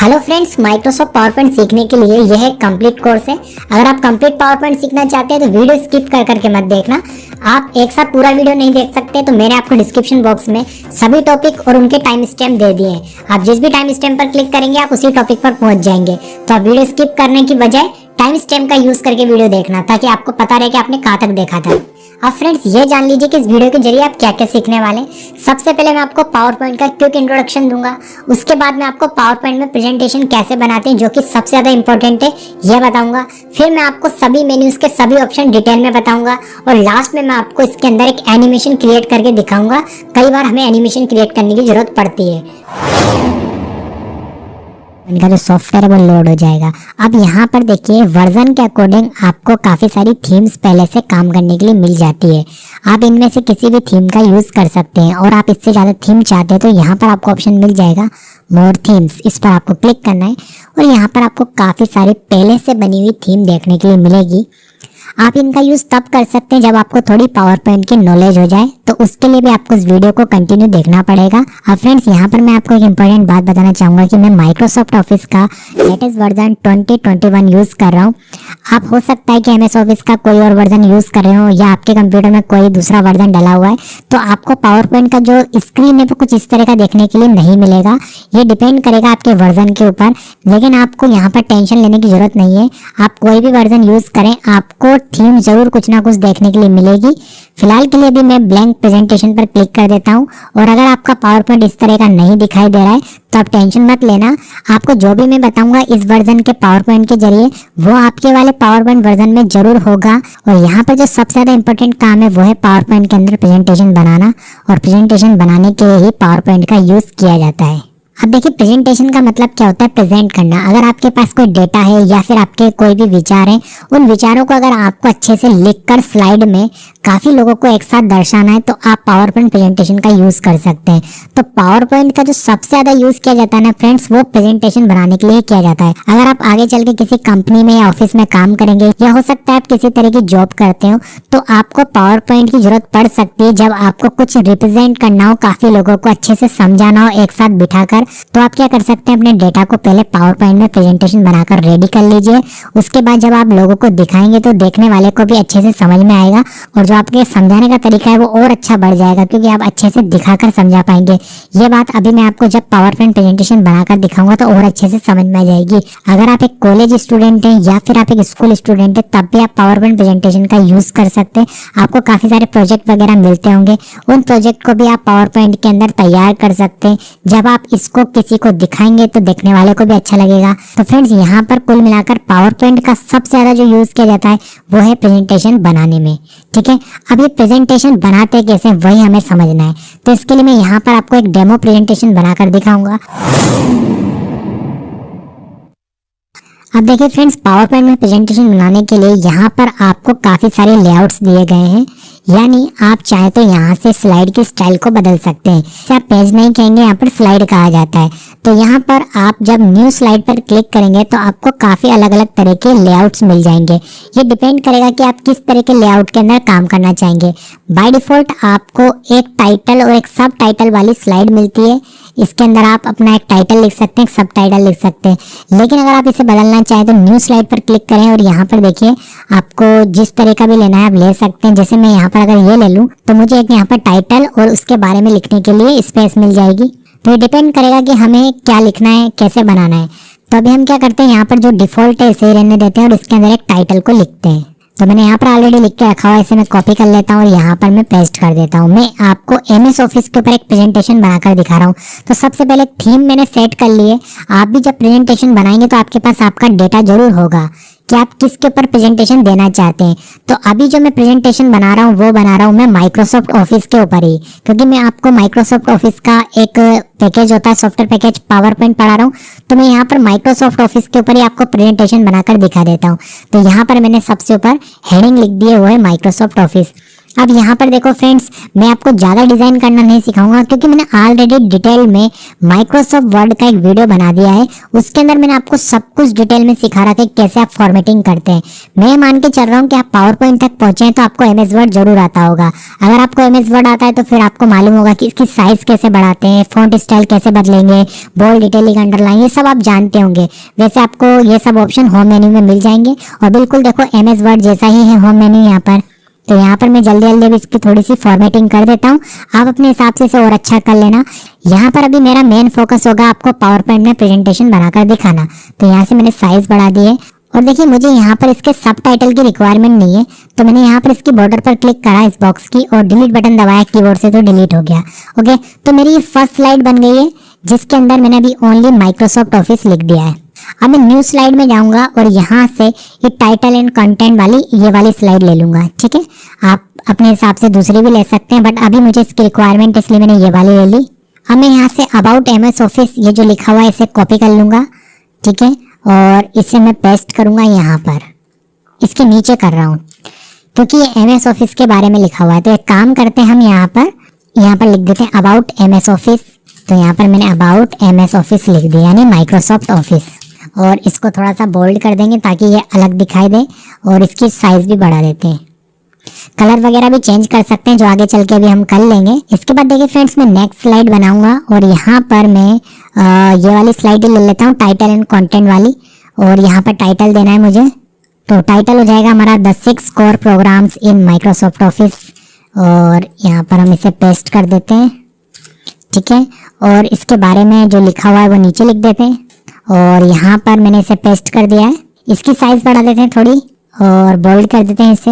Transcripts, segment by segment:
Hello friends, Microsoft power point सीखने के लिए यह एक कंप्लीट कोर्स है। अगर आप कंप्लीट पावर पॉइंट सीखना चाहते हैं तो वीडियो स्किप कर करके मत देखना। आप एक साथ पूरा वीडियो नहीं देख सकते तो मैंने आपको डिस्क्रिप्शन बॉक्स में सभी टॉपिक और उनके टाइम स्टैम्प दे दिए हैं। आप जिस भी टाइम स्टैम्प पर क्लिक करेंगे आप उसी टॉपिक पर पहुंच जाएंगे। तो आप वीडियो स्किप करने की बजाय टाइम स्टैम्प का यूज करके वीडियो देखना, ताकि आपको पता रहे कि आपने कहाँ तक देखा था। अब फ्रेंड्स, ये जान लीजिए कि इस वीडियो के जरिए आप क्या क्या सीखने वाले हैं। सबसे पहले मैं आपको पावर पॉइंट का क्विक इंट्रोडक्शन दूंगा। उसके बाद मैं आपको पावर पॉइंट में प्रेजेंटेशन कैसे बनाते हैं, जो कि सबसे ज़्यादा इंपॉर्टेंट है, यह बताऊंगा। फिर मैं आपको सभी मेन्यूज के सभी ऑप्शन डिटेल में बताऊंगा और लास्ट में मैं आपको इसके अंदर एक एनिमेशन क्रिएट करके दिखाऊंगा। कई बार हमें एनिमेशन क्रिएट करने की जरूरत पड़ती है। इनका जो सॉफ्टवेयर है वो लोड हो जाएगा। अब यहाँ पर देखिए, वर्जन के अकॉर्डिंग आपको काफ़ी सारी थीम्स पहले से काम करने के लिए मिल जाती है। आप इनमें से किसी भी थीम का यूज़ कर सकते हैं और आप इससे ज़्यादा थीम चाहते हैं तो यहाँ पर आपको ऑप्शन मिल जाएगा मोर थीम्स। इस पर आपको क्लिक करना है और यहाँ पर आपको काफ़ी सारी पहले से बनी हुई थीम देखने के लिए मिलेगी। आप इनका यूज़ तब कर सकते हैं जब आपको थोड़ी पावर पॉइंट की नॉलेज हो जाए, तो उसके लिए भी आपको इस वीडियो को कंटिन्यू देखना पड़ेगा। अब फ्रेंड्स, यहाँ पर मैं आपको एक इंपॉर्टेंट बात बताना चाहूँगा कि मैं माइक्रोसॉफ्ट ऑफिस का लेटेस्ट वर्जन 2021 यूज़ कर रहा हूँ। आप हो सकता है कि MS ऑफिस का कोई और वर्जन यूज़ कर रहे हो या आपके कंप्यूटर में कोई दूसरा वर्जन डला हुआ है, तो आपको पावर पॉइंट का जो स्क्रीन है वो कुछ इस तरह का देखने के लिए नहीं मिलेगा। ये डिपेंड करेगा आपके वर्जन के ऊपर, लेकिन आपको यहाँ पर टेंशन लेने की जरूरत नहीं है। आप कोई भी वर्जन यूज़ करें, आपको थीम जरूर कुछ ना कुछ देखने के लिए मिलेगी। फिलहाल के लिए भी मैं ब्लैंक प्रेजेंटेशन पर क्लिक कर देता हूं और अगर आपका पावर पॉइंट इस तरह का नहीं दिखाई दे रहा है तो आप टेंशन मत लेना। आपको जो भी मैं बताऊंगा इस वर्जन के पावर पॉइंट के जरिए वो आपके वाले पावर पॉइंट वर्जन में जरूर होगा। और यहाँ पर जो सबसे ज्यादा इंपॉर्टेंट काम है वो है पावर पॉइंट के अंदर प्रेजेंटेशन बनाना, और प्रेजेंटेशन बनाने के लिए ही पावर पॉइंट का यूज किया जाता है। अब देखिए, प्रेजेंटेशन का मतलब क्या होता है? प्रेजेंट करना। अगर आपके पास कोई डेटा है या फिर आपके कोई भी विचार हैं, उन विचारों को अगर आपको अच्छे से लिखकर स्लाइड में काफ़ी लोगों को एक साथ दर्शाना है तो आप पावर पॉइंट प्रेजेंटेशन का यूज़ कर सकते हैं। तो पावर पॉइंट का जो सबसे ज़्यादा यूज़ किया जाता है ना फ्रेंड्स, वो प्रेजेंटेशन बनाने के लिए किया जाता है। अगर आप आगे चल के किसी कंपनी में या ऑफिस में काम करेंगे, या हो सकता है आप किसी तरह की जॉब करते हो, तो आपको पावर पॉइंट की जरूरत पड़ सकती है। जब आपको कुछ रिप्रेजेंट करना हो, काफ़ी लोगों को अच्छे से समझाना हो एक साथ बिठाकर, तो आप क्या कर सकते हैं, अपने डेटा को पहले पावर पॉइंट में प्रेजेंटेशन बनाकर रेडी कर लीजिए। उसके बाद जब आप लोगों को दिखाएंगे तो देखने वाले को भी अच्छे से समझ में आएगा और जो आपके समझाने का तरीका है वो और अच्छा बढ़ जाएगा, क्योंकि आप अच्छे से दिखाकर समझा पाएंगे। ये बात अभी मैं आपको जब पावर पॉइंट प्रेजेंटेशन बनाकर दिखाऊंगा तो और अच्छे से समझ में आ जाएगी। अगर आप एक कॉलेज स्टूडेंट हैं या फिर आप एक स्कूल स्टूडेंट हैं, तब भी आप पावर पॉइंट प्रेजेंटेशन का यूज कर सकते हैं। आपको काफी सारे प्रोजेक्ट वगैरह मिलते होंगे, उन प्रोजेक्ट को भी आप पावर पॉइंट के अंदर तैयार कर सकते हैं। जब आप इसको किसी को दिखाएंगे तो देखने वाले को भी अच्छा लगेगा। तो फ्रेंड्स, यहाँ पर कुल मिलाकर पावर पॉइंट का सबसे ज्यादा जो यूज किया जाता है वो है प्रेजेंटेशन बनाने में। ठीक है, अब ये प्रेजेंटेशन बनाते कैसे वही हमें समझना है। तो इसके लिए मैं यहाँ पर आपको एक डेमो प्रेजेंटेशन बनाकर दिखाऊंगा। अब देखिए फ्रेंड्स, पावर पॉइंट में प्रेजेंटेशन बनाने के लिए यहाँ पर आपको काफी सारे लेआउट्स दिए गए हैं, यानी आप चाहे तो यहाँ से स्लाइड की स्टाइल को बदल सकते हैं। आप पेज नहीं कहेंगे, यहाँ पर स्लाइड कहा जाता है। तो यहाँ पर आप जब न्यू स्लाइड पर क्लिक करेंगे तो आपको काफी अलग अलग तरह के लेआउट्स मिल जाएंगे। ये डिपेंड करेगा कि आप किस तरह के लेआउट के अंदर काम करना चाहेंगे। बाय डिफॉल्ट आपको एक टाइटल और एक सब टाइटल वाली स्लाइड मिलती है। इसके अंदर आप अपना एक टाइटल लिख सकते हैं, सब टाइटल लिख सकते हैं। लेकिन अगर आप इसे बदलना चाहें तो न्यू स्लाइड पर क्लिक करें और यहाँ पर देखिए, आपको जिस तरह का भी लेना है आप ले सकते हैं। जैसे मैं यहाँ पर अगर ये ले लूँ तो मुझे एक यहाँ पर टाइटल और उसके बारे में लिखने के लिए स्पेस मिल जाएगी। तो ये डिपेंड करेगा कि हमें क्या लिखना है, कैसे बनाना है। तो अभी हम क्या करते हैं, यहाँ पर जो डिफॉल्ट है इसे रहने देते हैं और इसके अंदर एक टाइटल को लिखते हैं। तो मैंने यहाँ पर ऑलरेडी लिख के रखा हुआ है, इसे मैं कॉपी कर लेता हूँ और यहाँ पर मैं पेस्ट कर देता हूँ। मैं आपको MS ऑफिस के ऊपर एक प्रेजेंटेशन बनाकर दिखा रहा हूँ। तो सबसे पहले थीम मैंने सेट कर लिए। आप भी जब प्रेजेंटेशन बनाएंगे तो आपके पास आपका डेटा जरूर होगा कि आप किसके ऊपर प्रेजेंटेशन देना चाहते हैं। तो अभी जो मैं प्रेजेंटेशन बना रहा हूँ वो बना रहा हूँ मैं माइक्रोसॉफ्ट ऑफिस के ऊपर ही, क्योंकि मैं आपको माइक्रोसॉफ्ट ऑफिस का एक पैकेज होता है, सॉफ्टवेयर पैकेज पावर पॉइंट पढ़ा रहा हूँ। तो मैं यहाँ पर माइक्रोसॉफ्ट ऑफिस के ऊपर ही आपको प्रेजेंटेशन बनाकर दिखा देता हूँ। तो यहाँ पर मैंने सबसे ऊपर हेडिंग लिख दी है, वो है माइक्रोसॉफ्ट ऑफिस। अब यहाँ पर देखो फ्रेंड्स, मैं आपको ज़्यादा डिज़ाइन करना नहीं सिखाऊंगा क्योंकि मैंने ऑलरेडी डिटेल में माइक्रोसॉफ्ट वर्ड का एक वीडियो बना दिया है। उसके अंदर मैंने आपको सब कुछ डिटेल में सिखा रखा है कैसे आप फॉर्मेटिंग करते हैं। मैं मान के चल रहा हूँ कि आप पावर पॉइंट तक पहुंचे हैं तो आपको एमएस वर्ड जरूर आता होगा। अगर आपको एमएस वर्ड आता है तो फिर आपको मालूम होगा कि इसकी साइज कैसे बढ़ाते हैं, फॉन्ट स्टाइल कैसे बदलेंगे, बोल्ड, डिटेलिंग, अंडरलाइन, ये सब आप जानते होंगे। वैसे आपको ये सब ऑप्शन होम मेन्यू में मिल जाएंगे। और बिल्कुल देखो एमएस वर्ड जैसा ही है होम मेन्यू यहाँ पर। तो यहाँ पर मैं जल्दी जल्दी अभी इसकी थोड़ी सी फॉर्मेटिंग कर देता हूँ, आप अपने हिसाब से इसे और अच्छा कर लेना। यहाँ पर अभी मेरा मेन फोकस होगा आपको पावर पॉइंट में प्रेजेंटेशन बनाकर दिखाना। तो यहाँ से मैंने साइज बढ़ा दी है और देखिए मुझे यहाँ पर इसके सब टाइटल की रिक्वायरमेंट नहीं है, तो मैंने यहाँ पर इसकी बॉर्डर पर क्लिक करा इस बॉक्स की और डिलीट बटन दबाया कीबोर्ड से, तो डिलीट हो गया। ओके, तो मेरी ये फर्स्ट स्लाइड बन गई है जिसके अंदर मैंने अभी ओनली माइक्रोसॉफ्ट ऑफिस लिख दिया है। अब मैं न्यू स्लाइड में जाऊंगा और यहाँ से ये टाइटल एंड कंटेंट वाली ये वाली स्लाइड ले लूंगा। ठीक है, आप अपने हिसाब से दूसरी भी ले सकते हैं, बट अभी मुझे इसकी रिक्वायरमेंट इसलिए मैंने ये वाली ले ली। अब मैं यहाँ से अबाउट एमएस ऑफिस ये जो लिखा हुआ है इसे कॉपी कर लूंगा। ठीक है, और इसे मैं पेस्ट करूंगा यहाँ पर, इसके नीचे कर रहा हूँ क्योंकि ये एमएस ऑफिस के बारे में लिखा हुआ है। तो एक काम करते हैं हम यहाँ पर लिख देते हैं अबाउट एमएस ऑफिस। तो यहाँ पर मैंने अबाउट एमएस ऑफिस लिख दिया, यानी माइक्रोसॉफ्ट ऑफिस। और इसको थोड़ा सा बोल्ड कर देंगे ताकि ये अलग दिखाई दे और इसकी साइज भी बढ़ा देते हैं। कलर वगैरह भी चेंज कर सकते हैं जो आगे चल के भी हम कर लेंगे। इसके बाद देखिए फ्रेंड्स, मैं नेक्स्ट स्लाइड बनाऊंगा और यहाँ पर मैं ये वाली स्लाइड ले लेता हूँ, टाइटल एंड कंटेंट वाली। और यहाँ पर टाइटल देना है मुझे, तो टाइटल हो जाएगा हमारा the 6 core programs in Microsoft Office. और यहाँ पर हम इसे पेस्ट कर देते हैं। ठीक है, और इसके बारे में जो लिखा हुआ है वो नीचे लिख देते हैं और यहाँ पर मैंने इसे पेस्ट कर दिया है। इसकी साइज बढ़ा देते हैं थोड़ी और बोल्ड कर देते हैं इसे।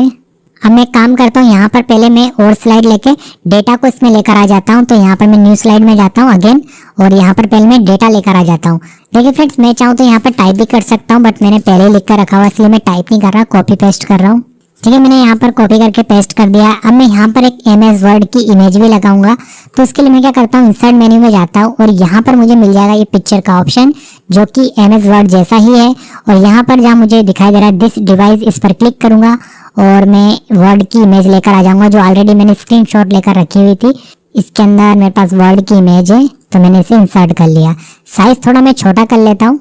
अब मैं काम करता हूँ, यहाँ पर पहले मैं और स्लाइड लेके डेटा को इसमें लेकर आ जाता हूँ। तो यहाँ पर मैं न्यू स्लाइड में जाता हूँ अगेन और यहाँ पर पहले मैं डेटा लेकर आ जाता हूँ। देखिए फ्रेंड्स, मैं चाहूँ तो यहाँ पर टाइप भी कर सकता हूँ, बट मैंने पहले लिख कर रखा हुआ इसलिए मैं टाइप नहीं कर रहा, कॉपी पेस्ट कर रहा हूँ। ठीक है, मैंने यहाँ पर कॉपी करके पेस्ट कर दिया। अब मैं यहाँ पर एक एमएस वर्ड की इमेज भी लगाऊंगा। तो उसके लिए मैं क्या करता हूँ, इंसर्ट मेन्यू में जाता हूँ और यहाँ पर मुझे मिल जाएगा ये पिक्चर का ऑप्शन जो कि एमएस वर्ड जैसा ही है। और यहाँ पर जहाँ मुझे दिखाई दे रहा है दिस डिवाइस, इस पर क्लिक करूंगा और मैं वर्ड की इमेज लेकर आ जाऊंगा जो ऑलरेडी मैंने स्क्रीनशॉट लेकर रखी हुई थी। इसके अंदर मेरे पास वर्ड की इमेज है तो मैंने इसे इंसर्ट कर लिया। साइज थोड़ा मैं छोटा कर लेता हूँ।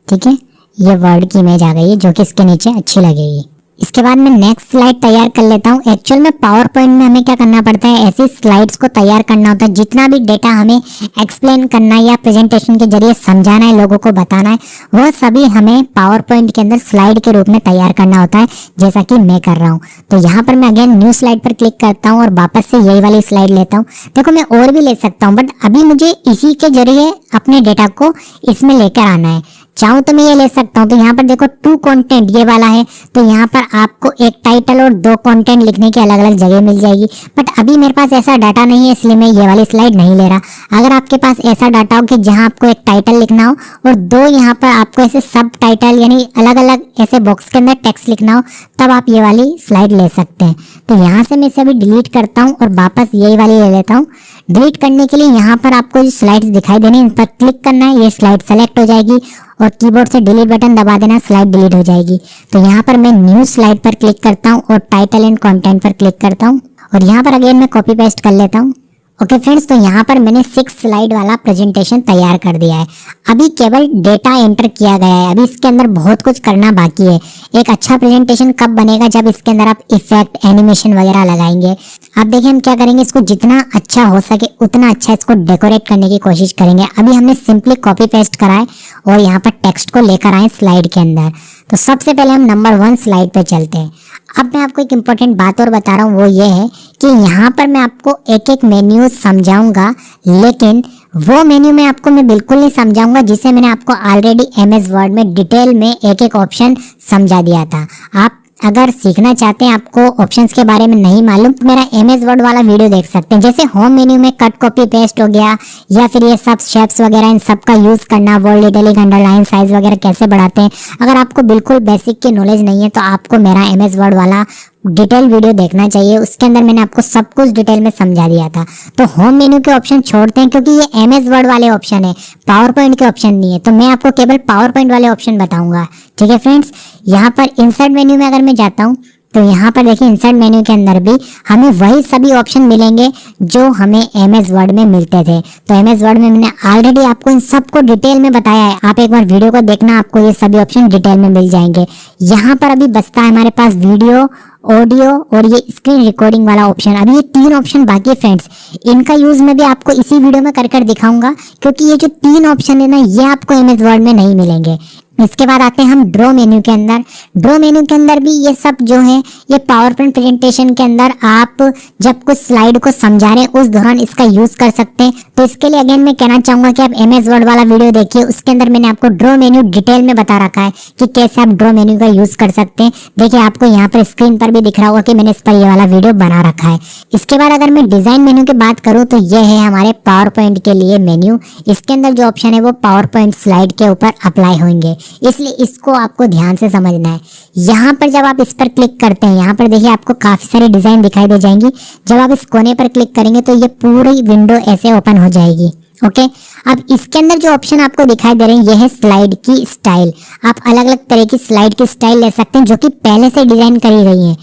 ठीक है, ये वर्ड की इमेज आ गई है जो कि इसके नीचे अच्छी लगेगी। इसके बाद मैं नेक्स्ट स्लाइड तैयार कर लेता हूँ। एक्चुअल में पावर पॉइंट में हमें क्या करना पड़ता है, ऐसी स्लाइड्स को तैयार करना होता है। जितना भी डेटा हमें एक्सप्लेन करना है या प्रेजेंटेशन के जरिए समझाना है, लोगों को बताना है, वो सभी हमें पावर पॉइंट के अंदर स्लाइड के रूप में तैयार करना होता है, जैसा कि मैं कर रहा हूँ। तो यहाँ पर मैं अगेन न्यू स्लाइड पर क्लिक करता हूँ और वापस से यही वाली स्लाइड लेता हूँ। देखो मैं और भी ले सकता हूँ, बट अभी मुझे इसी के जरिए अपने डेटा को इसमें लेकर आना है। चाहूँ तो मैं ये ले सकता हूँ। तो यहाँ पर देखो 2 कंटेंट ये वाला है, तो यहाँ पर आपको एक टाइटल और 2 कंटेंट लिखने की अलग अलग जगह मिल जाएगी। बट अभी मेरे पास ऐसा डाटा नहीं है इसलिए मैं ये वाली स्लाइड नहीं ले रहा। अगर आपके पास ऐसा डाटा हो कि जहाँ आपको एक टाइटल लिखना हो और 2 यहाँ पर आपको ऐसे सब टाइटल यानी अलग अलग ऐसे बॉक्स के अंदर टेक्स्ट लिखना हो, तब आप ये वाली स्लाइड ले सकते हैं। तो यहाँ से मैं इसे अभी डिलीट करता हूँ और वापस यही वाली ले लेता हूँ। डिलीट करने के लिए यहाँ पर आपको जो स्लाइड्स दिखाई देनी इन पर क्लिक करना है, ये स्लाइड सेलेक्ट हो जाएगी और कीबोर्ड से डिलीट बटन दबा देना, स्लाइड डिलीट हो जाएगी। तो यहाँ पर मैं न्यू स्लाइड पर क्लिक करता हूँ और टाइटल एंड कंटेंट पर क्लिक करता हूँ और यहाँ पर अगेन मैं कॉपी पेस्ट कर लेता हूँ। ओके फ्रेंड्स, तो यहाँ पर मैंने 6 स्लाइड वाला प्रेजेंटेशन तैयार कर दिया है। अभी केवल डेटा एंटर किया गया है, अभी इसके अंदर बहुत कुछ करना बाकी है। एक अच्छा प्रेजेंटेशन कब बनेगा, जब इसके अंदर आप इफेक्ट, एनिमेशन वगैरह लगाएंगे। अब देखिए हम क्या करेंगे, इसको जितना अच्छा हो सके उतना अच्छा इसको डेकोरेट करने की कोशिश करेंगे। अभी हमने सिंपली कॉपी पेस्ट करा है और यहाँ पर टेक्स्ट को लेकर आए स्लाइड के अंदर। तो सबसे पहले हम नंबर 1 स्लाइड पे चलते हैं। अब मैं आपको एक इम्पोर्टेंट बात और बता रहा हूँ, वो ये है कि यहाँ पर मैं आपको एक एक मेन्यू समझाऊंगा, लेकिन वो मेन्यू में आपको मैं बिल्कुल नहीं समझाऊंगा जिसे मैंने आपको ऑलरेडी एमएस वर्ड में डिटेल में एक एक ऑप्शन समझा दिया था। आप अगर सीखना चाहते हैं, आपको ऑप्शंस के बारे में नहीं मालूम, तो मेरा एमएस वर्ड वाला वीडियो देख सकते हैं। जैसे होम मेन्यू में कट, कॉपी, पेस्ट हो गया, या फिर ये सब शेप्स वगैरह इन सब का यूज करना, बोल्ड, इटैलिक, अंडरलाइन, साइज वगैरह कैसे बढ़ाते हैं। अगर आपको बिल्कुल बेसिक की नॉलेज नहीं है तो आपको मेरा एमएस वर्ड वाला डिटेल वीडियो देखना चाहिए। उसके अंदर मैंने आपको सब कुछ डिटेल में समझा दिया था। तो होम मेन्यू के ऑप्शन छोड़ते हैं क्योंकि ये एमएस वर्ड वाले ऑप्शन है, पावर पॉइंट के ऑप्शन नहीं है। तो मैं आपको केवल पावर पॉइंट वाले ऑप्शन बताऊंगा। ठीक है फ्रेंड्स, यहाँ पर इंसर्ट मेन्यू में अगर मैं जाता हूँ तो यहाँ पर देखिए इंसर्ट मेन्यू के अंदर भी हमें वही सभी ऑप्शन मिलेंगे जो हमें MS वर्ड में मिलते थे। तो MS वर्ड में मैंने ऑलरेडी आपको इन सबको डिटेल में बताया है, आप एक बार वीडियो को देखना, आपको ये सभी ऑप्शन डिटेल में मिल जाएंगे। यहाँ पर अभी बचता है हमारे पास वीडियो, ऑडियो और ये स्क्रीन रिकॉर्डिंग वाला ऑप्शन। अभी ये 3 ऑप्शन बाकी है फ्रेंड्स, इनका यूज मैं भी आपको इसी वीडियो में कर दिखाऊंगा, क्योंकि ये जो 3 ऑप्शन है ना, ये आपको MS वर्ड में नहीं मिलेंगे। इसके बाद आते हैं हम ड्रॉ मेन्यू के अंदर। ड्रॉ मेन्यू के अंदर भी ये सब जो है, ये पावर पॉइंट प्रेजेंटेशन के अंदर आप जब कुछ स्लाइड को समझा रहे हैं उस दौरान इसका यूज कर सकते हैं। तो इसके लिए अगेन मैं कहना चाहूंगा कि आप MS वर्ड वाला वीडियो देखिए, उसके अंदर मैंने आपको ड्रॉ मेन्यू डिटेल में बता रखा है कि कैसे आप ड्रॉ मेन्यू का यूज कर सकते हैं। देखिए आपको यहाँ पर स्क्रीन पर भी दिख रहा होगा कि मैंने इस पर ये वाला वीडियो बना रखा है। इसके बाद अगर मैं डिजाइन मेन्यू की बात करूँ तो ये है हमारे पावर पॉइंट के लिए मेन्यू। इसके अंदर जो ऑप्शन है वो पावर पॉइंट स्लाइड के ऊपर अप्लाई होंगे, इसलिए इसको आपको ध्यान से समझना है। यहाँ पर जब आप इस पर क्लिक करते हैं, यहाँ पर देखिए आपको काफी सारी डिजाइन दिखाई दे जाएंगी। जब आप इस कोने पर क्लिक करेंगे तो ये पूरी विंडो ऐसे ओपन हो जाएगी। ओके, अब इसके अंदर जो ऑप्शन आपको दिखाई दे रहे हैं, ये है स्लाइड की स्टाइल। आप अलग अलग तरह की स्लाइड की स्टाइल ले सकते हैं जो कि पहले से डिजाइन करी गई है।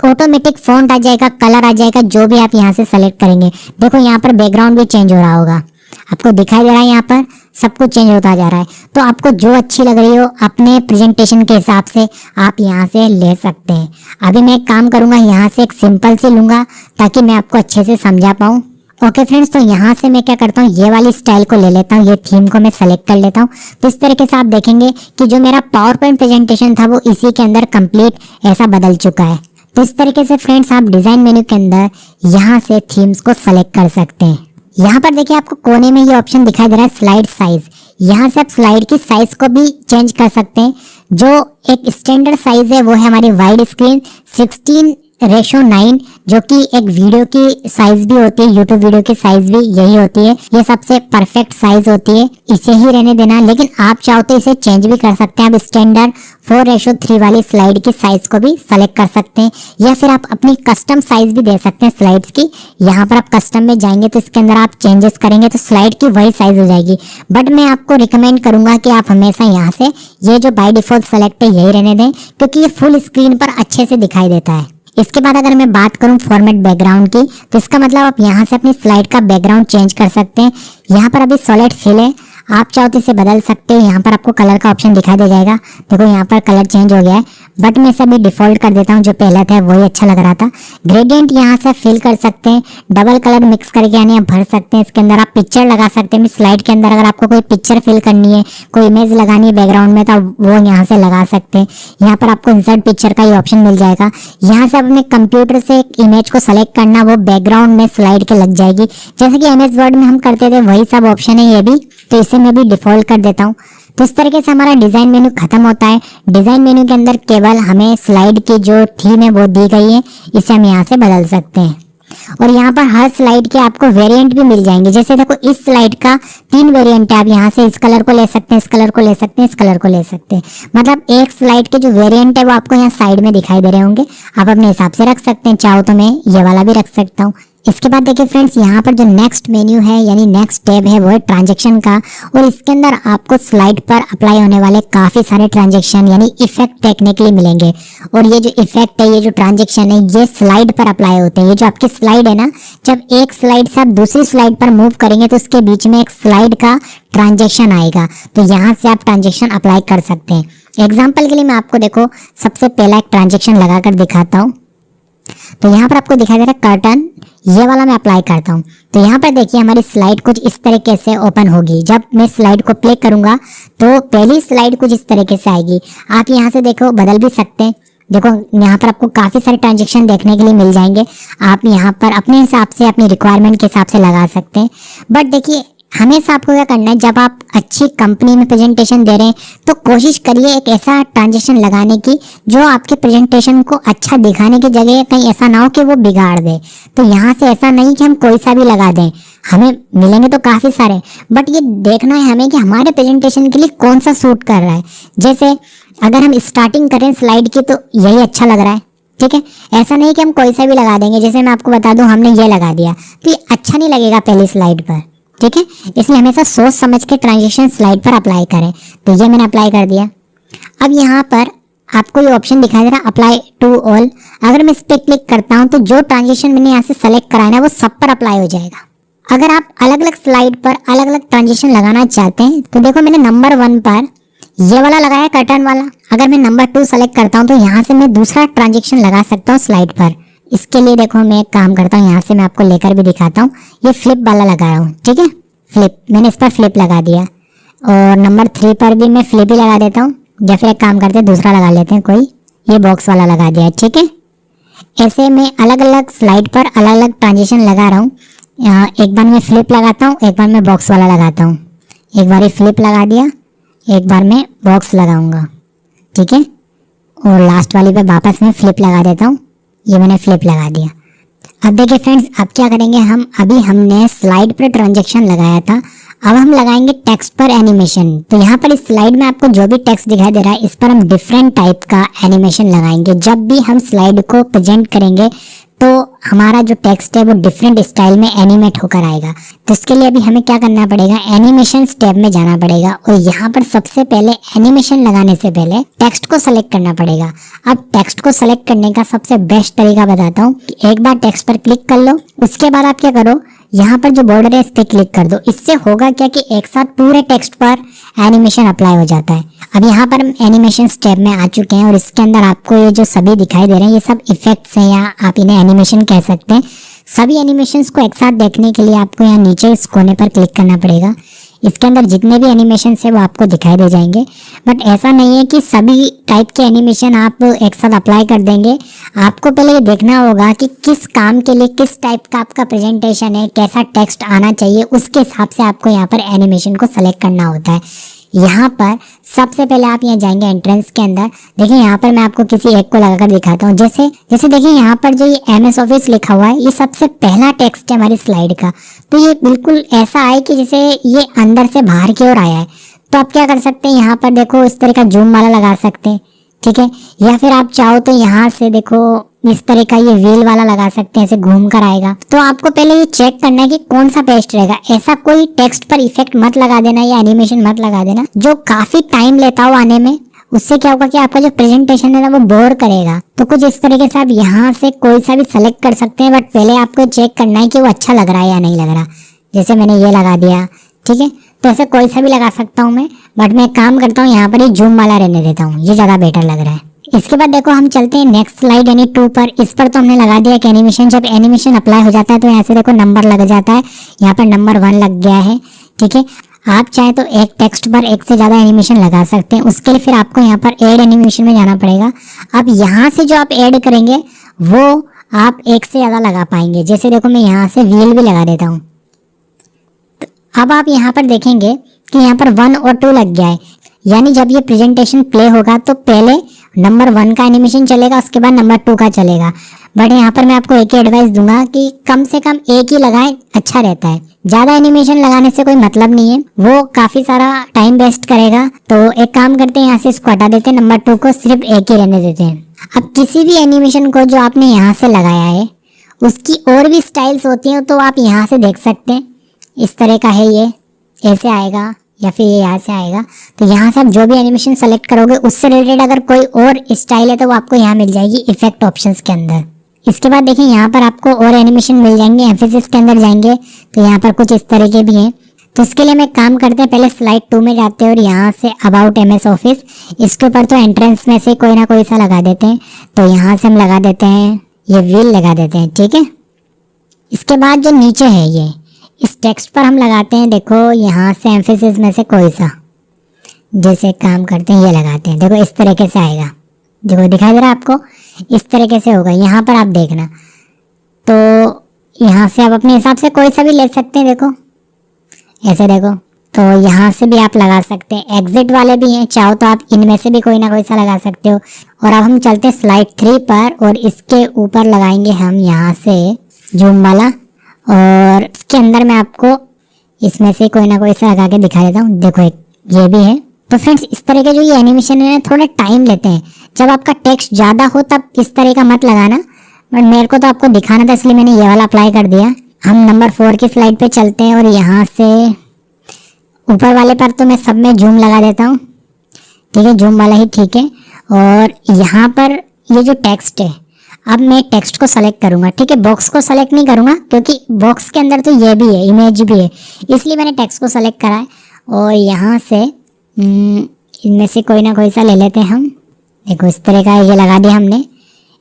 ऑटोमेटिक फॉन्ट आ जाएगा, कलर आ जाएगा, जो भी आप यहाँ से सेलेक्ट करेंगे। देखो यहाँ पर बैकग्राउंड भी चेंज हो रहा होगा, आपको दिखाई दे रहा है, यहाँ पर सब कुछ चेंज होता जा रहा है। तो आपको जो अच्छी लग रही हो अपने प्रेजेंटेशन के हिसाब से आप यहाँ से ले सकते हैं। अभी मैं एक काम करूंगा, यहाँ से एक सिंपल से लूंगा ताकि मैं आपको अच्छे से समझा पाऊँ। ओके फ्रेंड्स, तो यहाँ से मैं क्या करता हूँ, ये वाली स्टाइल को ले लेता हूँ, ये थीम को मैं सेलेक्ट कर लेता हूँ। तो इस तरीके से आप देखेंगे कि जो मेरा पावर पॉइंट प्रेजेंटेशन था वो इसी के अंदर कंप्लीट ऐसा बदल चुका है। तो इस तरीके से फ्रेंड्स आप डिजाइन मेन्यू के अंदर यहाँ से थीम्स को सेलेक्ट कर सकते हैं। यहाँ पर देखिए आपको कोने में ये ऑप्शन दिखाई दे रहा है स्लाइड साइज। यहाँ से आप स्लाइड की साइज को भी चेंज कर सकते हैं। जो एक स्टैंडर्ड साइज है वो है हमारी वाइड स्क्रीन 16:9, जो कि एक वीडियो की साइज भी होती है, यूट्यूब वीडियो की साइज भी यही होती है। ये सबसे परफेक्ट साइज होती है, इसे ही रहने देना। लेकिन आप चाहो तो इसे चेंज भी कर सकते हैं। आप स्टैंडर्ड 4:3 वाली स्लाइड की साइज को भी सेलेक्ट कर सकते हैं, या फिर आप अपनी कस्टम साइज भी दे सकते हैं स्लाइड्स की। यहाँ पर आप कस्टम में जाएंगे तो इसके अंदर आप चेंजेस करेंगे तो स्लाइड की वही साइज हो जाएगी। बट मैं आपको रिकमेंड करूंगा कि आप हमेशा यहाँ से ये जो बाय डिफॉल्ट सेलेक्ट है यही रहने दें, क्योंकि ये फुल स्क्रीन पर अच्छे से दिखाई देता है। इसके बाद अगर मैं बात करूं फॉर्मेट बैकग्राउंड की, तो इसका मतलब आप यहाँ से अपनी स्लाइड का बैकग्राउंड चेंज कर सकते हैं। यहाँ पर अभी सॉलिड फिल है, आप चाहो तो इसे बदल सकते हैं। यहाँ पर आपको कलर का ऑप्शन दिखाई दे जाएगा। देखो यहाँ पर कलर चेंज हो गया है, बट मैं इसे अभी डिफॉल्ट कर देता हूँ, जो पहला था वही अच्छा लग रहा था। ग्रेडियंट यहाँ से फिल कर सकते हैं, डबल कलर मिक्स करके यानी आप भर सकते हैं। इसके अंदर आप पिक्चर लगा सकते हैं। स्लाइड के अंदर अगर आपको कोई पिक्चर फिल करनी है, कोई इमेज लगानी है बैकग्राउंड में, तो वो यहाँ से लगा सकते हैं। यहाँ पर आपको इंसर्ट पिक्चर का ये ऑप्शन मिल जाएगा। यहाँ से अपने कंप्यूटर से एक इमेज को सेलेक्ट करना, वो बैकग्राउंड में स्लाइड के लग जाएगी, जैसे कि MS वर्ड में हम करते थे वही सब ऑप्शन है ये भी। तो इसे मैं भी डिफॉल्ट कर देता हूँ। तो इस तरीके से हमारा डिजाइन मेन्यू खत्म होता है। डिजाइन मेन्यू के अंदर केवल हमें स्लाइड की जो थीम है वो दी गई है, इसे हम यहाँ से बदल सकते हैं। और यहाँ पर हर स्लाइड के आपको वेरिएंट भी मिल जाएंगे। जैसे देखो इस स्लाइड का 3 वेरिएंट है, आप यहाँ से इस कलर को ले सकते हैं, इस कलर को ले सकते हैं, इस कलर को ले सकते हैं। मतलब एक स्लाइड के जो वेरिएंट है वो आपको यहाँ साइड में दिखाई दे रहे होंगे, आप अपने हिसाब से रख सकते हैं। चाहो तो मैं ये वाला भी रख सकता हूँ। इसके बाद देखिए फ्रेंड्स, यहाँ पर जो नेक्स्ट मेन्यू है यानी नेक्स्ट टैब है वो है ट्रांजैक्शन का। और इसके अंदर आपको स्लाइड पर अप्लाई होने वाले काफी सारे ट्रांजैक्शन यानी इफेक्ट टेक्निकली मिलेंगे। और ये जो इफेक्ट है, ये जो ट्रांजैक्शन है, ये स्लाइड पर अप्लाई होते हैं। ये जो आपकी स्लाइड है ना, जब एक स्लाइड से आप दूसरी स्लाइड पर मूव करेंगे तो उसके बीच में एक स्लाइड का ट्रांजैक्शन आएगा, तो यहाँ से आप ट्रांजैक्शन अप्लाई कर सकते हैं। एग्जाम्पल के लिए मैं आपको देखो सबसे पहला एक ट्रांजैक्शन लगाकर दिखाता हूँ। तो यहाँ पर आपको दिखाई दे रहा है कर्टन, ये वाला मैं अप्लाई करता हूँ। तो यहाँ पर देखिए हमारी स्लाइड कुछ इस तरीके से ओपन होगी। जब मैं स्लाइड को प्ले करूंगा तो पहली स्लाइड कुछ इस तरीके से आएगी। आप यहाँ से देखो बदल भी सकते हैं। देखो यहाँ पर आपको काफी सारे ट्रांजैक्शन देखने के लिए मिल जाएंगे। आप यहाँ पर अपने हिसाब से अपनी रिक्वायरमेंट के हिसाब से लगा सकते हैं। बट देखिए हमेशा आपको क्या करना है, जब आप अच्छी कंपनी में प्रेजेंटेशन दे रहे हैं तो कोशिश करिए एक ऐसा ट्रांजैक्शन लगाने की जो आपके प्रेजेंटेशन को अच्छा दिखाने की जगह कहीं ऐसा ना हो कि वो बिगाड़ दे। तो यहाँ से ऐसा नहीं कि हम कोई सा भी लगा दें, हमें मिलेंगे तो काफी सारे, बट ये देखना है हमें कि हमारे प्रेजेंटेशन के लिए कौन सा सूट कर रहा है। जैसे अगर हम स्टार्टिंग करें स्लाइड की तो यही अच्छा लग रहा है, ठीक है। ऐसा नहीं कि हम कोई सा भी लगा देंगे। जैसे मैं आपको बता दूं, हमने ये लगा दिया तो ये अच्छा नहीं लगेगा पहली स्लाइड पर, ठीक है। इसलिए हमेशा सोच समझ के ट्रांजैक्शन स्लाइड पर अप्लाई करें। तो ये मैंने अप्लाई कर दिया। अब यहाँ पर आपको ये ऑप्शन दिखाई दे रहा है अप्लाई टू ऑल। अगर मैं इस पर क्लिक करता हूँ तो जो ट्रांजेक्शन मैंने यहाँ से सेलेक्ट कराना है वो सब पर अप्लाई हो जाएगा। अगर आप अलग अलग स्लाइड पर अलग अलग ट्रांजेक्शन लगाना चाहते हैं तो देखो मैंने नंबर 1 पर ये वाला लगाया कर्टन वाला। अगर मैं नंबर 2 सेलेक्ट करता हूँ तो यहाँ से मैं दूसरा ट्रांजेक्शन लगा सकता हूँ स्लाइड पर। इसके लिए देखो मैं एक काम करता हूँ, यहाँ से मैं आपको लेकर भी दिखाता हूँ। ये फ्लिप वाला लगा रहा हूँ, ठीक है, फ्लिप, मैंने इस पर फ्लिप लगा दिया। और नंबर 3 पर भी मैं फ्लिप ही लगा देता हूँ, या फिर एक काम करते हैं दूसरा लगा लेते हैं कोई, ये बॉक्स वाला लगा दिया, ठीक है। ऐसे मैं अलग अलग स्लाइड पर अलग अलग ट्रांजेक्शन लगा रहा हूँ। एक बार मैं फ्लिप लगाता हूँ, एक बार मैं बॉक्स वाला लगाता हूँ। एक बार ये फ्लिप लगा दिया, एक बार मैं बॉक्स लगाऊंगा, ठीक है। और लास्ट वाली पे वापस मैं फ्लिप लगा देता हूँ, ये मैंने फ्लिप लगा दिया। अब देखिए फ्रेंड्स, अब क्या करेंगे हम, अभी हमने स्लाइड पर ट्रांजेक्शन लगाया था, अब हम लगाएंगे टेक्स्ट पर एनिमेशन। तो यहाँ पर इस स्लाइड में आपको जो भी टेक्स्ट दिखाई दे रहा है इस पर हम डिफरेंट टाइप का एनिमेशन लगाएंगे। जब भी हम स्लाइड को प्रेजेंट करेंगे तो हमारा जो टेक्स्ट है वो डिफरेंट स्टाइल में एनिमेट होकर आएगा। तो इसके लिए अभी हमें क्या करना पड़ेगा, एनिमेशन टैब में जाना पड़ेगा और यहाँ पर सबसे पहले एनिमेशन लगाने से पहले टेक्स्ट को सेलेक्ट करना पड़ेगा। अब टेक्स्ट को सेलेक्ट करने का सबसे बेस्ट तरीका बताता हूँ। एक बार टेक्स्ट पर क्लिक कर लो, उसके बाद आप क्या करो, यहाँ पर जो बॉर्डर है इस पे क्लिक कर दो। इससे होगा क्या कि एक साथ पूरे टेक्स्ट पर एनिमेशन अप्लाई हो जाता है। अब यहाँ पर हम एनिमेशन टैब में आ चुके हैं और इसके अंदर आपको ये जो सभी दिखाई दे रहे हैं ये सब इफेक्ट्स हैं, या आप इन्हें एनिमेशन कह सकते हैं। सभी एनिमेशंस को एक साथ देखने के लिए आपको यहाँ नीचे इस कोने पर क्लिक करना पड़ेगा। इसके अंदर जितने भी एनिमेशन है वो आपको दिखाई दे जाएंगे, बट ऐसा नहीं है कि सभी टाइप के एनिमेशन आप एक साथ अप्लाई कर देंगे। आपको पहले ये देखना होगा कि किस काम के लिए किस टाइप का आपका प्रेजेंटेशन है, कैसा टेक्स्ट आना चाहिए, उसके हिसाब से आपको यहाँ पर एनिमेशन को सेलेक्ट करना होता है। यहाँ पर सबसे पहले आप यहाँ जाएंगे एंट्रेंस के अंदर। देखिए यहाँ पर मैं आपको किसी एक को लगाकर दिखाता हूँ। जैसे देखिए यहाँ पर जो ये MS ऑफिस लिखा हुआ है ये सबसे पहला टेक्स्ट है हमारी स्लाइड का। तो ये बिल्कुल ऐसा है कि जैसे ये अंदर से बाहर की ओर आया है। तो आप क्या कर सकते हैं, यहाँ पर देखो इस तरह का जूम वाला लगा सकते हैं, ठीक है। या फिर आप चाहो तो यहाँ से देखो इस तरह का ये व्हील वाला लगा सकते हैं, ऐसे घूम कर आएगा। तो आपको पहले ये चेक करना है कि कौन सा बेस्ट रहेगा। ऐसा कोई टेक्स्ट पर इफेक्ट मत लगा देना या एनिमेशन मत लगा देना जो काफी टाइम लेता हो आने में। उससे क्या होगा कि आपका जो प्रेजेंटेशन है ना वो बोर करेगा। तो कुछ इस तरीके से आप यहाँ से कोई सा भी सेलेक्ट कर सकते हैं, बट पहले आपको चेक करना है कि वो अच्छा लग रहा है या नहीं लग रहा। जैसे मैंने ये लगा दिया, ठीक है। तो ऐसे कोई सा भी लगा सकता हूँ मैं, बट मैं काम करता हूँ यहाँ पर ये जूम वाला रहने देता हूँ, ये ज्यादा बेटर लग रहा है। इसके बाद देखो हम चलते हैं नेक्स्ट स्लाइड यानी 2 पर। इस पर तो हमने लगा दिया कि एनिमेशन, जब एनिमेशन अप्लाई हो जाता है तो यहाँ से देखो नंबर लग जाता है। यहाँ पर नंबर 1 लग गया है, ठीक है। आप चाहे तो एक टेक्स्ट पर एक से ज्यादा एनिमेशन लगा सकते हैं। उसके लिए फिर आपको यहाँ पर ऐड एनिमेशन में जाना पड़ेगा। अब यहाँ से जो आप ऐड करेंगे वो आप एक से ज्यादा लगा पाएंगे। जैसे देखो मैं यहाँ से व्हील भी लगा देता हूँ। अब आप यहाँ पर देखेंगे कि यहाँ पर 1 और 2 लग गया है, यानी जब ये प्रेजेंटेशन प्ले होगा तो पहले नंबर 1 का एनिमेशन चलेगा, उसके बाद नंबर 2 का चलेगा। बट यहाँ पर मैं आपको एक ही एडवाइस दूंगा कि कम से कम एक ही लगाएं, अच्छा रहता है। ज्यादा एनिमेशन लगाने से कोई मतलब नहीं है, वो काफी सारा टाइम वेस्ट करेगा। तो एक काम करते हैं, यहाँ से इसको हटा देते हैं, नंबर 2 को सिर्फ एक ही रहने देते हैं। अब किसी भी एनिमेशन को जो आपने यहाँ से लगाया है उसकी और भी स्टाइल्स होती हैं, तो आप यहाँ से देख सकते हैं। इस तरह का है, ये ऐसे आएगा या फिर ये यहाँ से आएगा। तो यहाँ से आप जो भी एनिमेशन सेलेक्ट करोगे उससे रिलेटेड अगर कोई और स्टाइल है तो वो आपको यहाँ मिल जाएगी इफेक्ट ऑप्शंस के अंदर। इसके बाद देखिए यहाँ पर आपको और एनिमेशन मिल जाएंगे। एम्फेसिस के अंदर जाएंगे तो यहाँ पर कुछ इस तरह के भी हैं। तो इसके लिए मैं काम करते हैं, पहले स्लाइड 2 में जाते हैं और यहाँ से अबाउट MS ऑफिस, इसके ऊपर तो एंट्रेंस में से कोई ना कोई सा लगा देते हैं। तो यहाँ से हम लगा देते हैं, ये व्हील लगा देते हैं, ठीक है। इसके बाद जो नीचे है ये इस टेक्स्ट पर हम लगाते हैं, देखो यहाँ से एम्फेसिस में से कोई सा, जैसे काम करते हैं ये लगाते हैं। देखो इस तरीके से आएगा, देखो दिखाई दे रहा है आपको, इस तरीके से होगा। यहाँ पर आप देखना, तो यहाँ से आप अपने हिसाब से कोई सा भी ले सकते हैं। देखो ऐसे देखो, तो यहाँ से भी आप लगा सकते हैं। एग्जिट वाले भी हैं, चाहो तो आप इनमें से भी कोई ना कोई सा लगा सकते हो। और अब हम चलते हैं स्लाइड 3 पर और इसके ऊपर लगाएंगे हम यहाँ से जूम वाला, और इसके अंदर मैं आपको इसमें से कोई ना कोई सा लगा के दिखा देता हूँ। देखो एक ये भी है। तो फ्रेंड्स इस तरह के जो ये एनिमेशन है थोड़ा टाइम लेते हैं। जब आपका टेक्स्ट ज़्यादा हो तब इस तरह का मत लगाना, बट मेरे को तो आपको दिखाना था इसलिए मैंने ये वाला अप्लाई कर दिया। हम नंबर 4 की स्लाइड पे चलते हैं और यहाँ से ऊपर वाले पर तो मैं सब में जूम लगा देता हूँ, ठीक है, जूम वाला ही ठीक है। और यहाँ पर ये जो टेक्स्ट है, अब मैं टेक्स्ट को सेलेक्ट करूंगा, ठीक है। बॉक्स को सेलेक्ट नहीं करूंगा क्योंकि बॉक्स के अंदर तो ये भी है, इमेज भी है, इसलिए मैंने टेक्स्ट को सेलेक्ट करा है। और यहाँ से इनमें से कोई ना कोई सा ले लेते हैं हम। देखो इस तरह का ये लगा दिया हमने।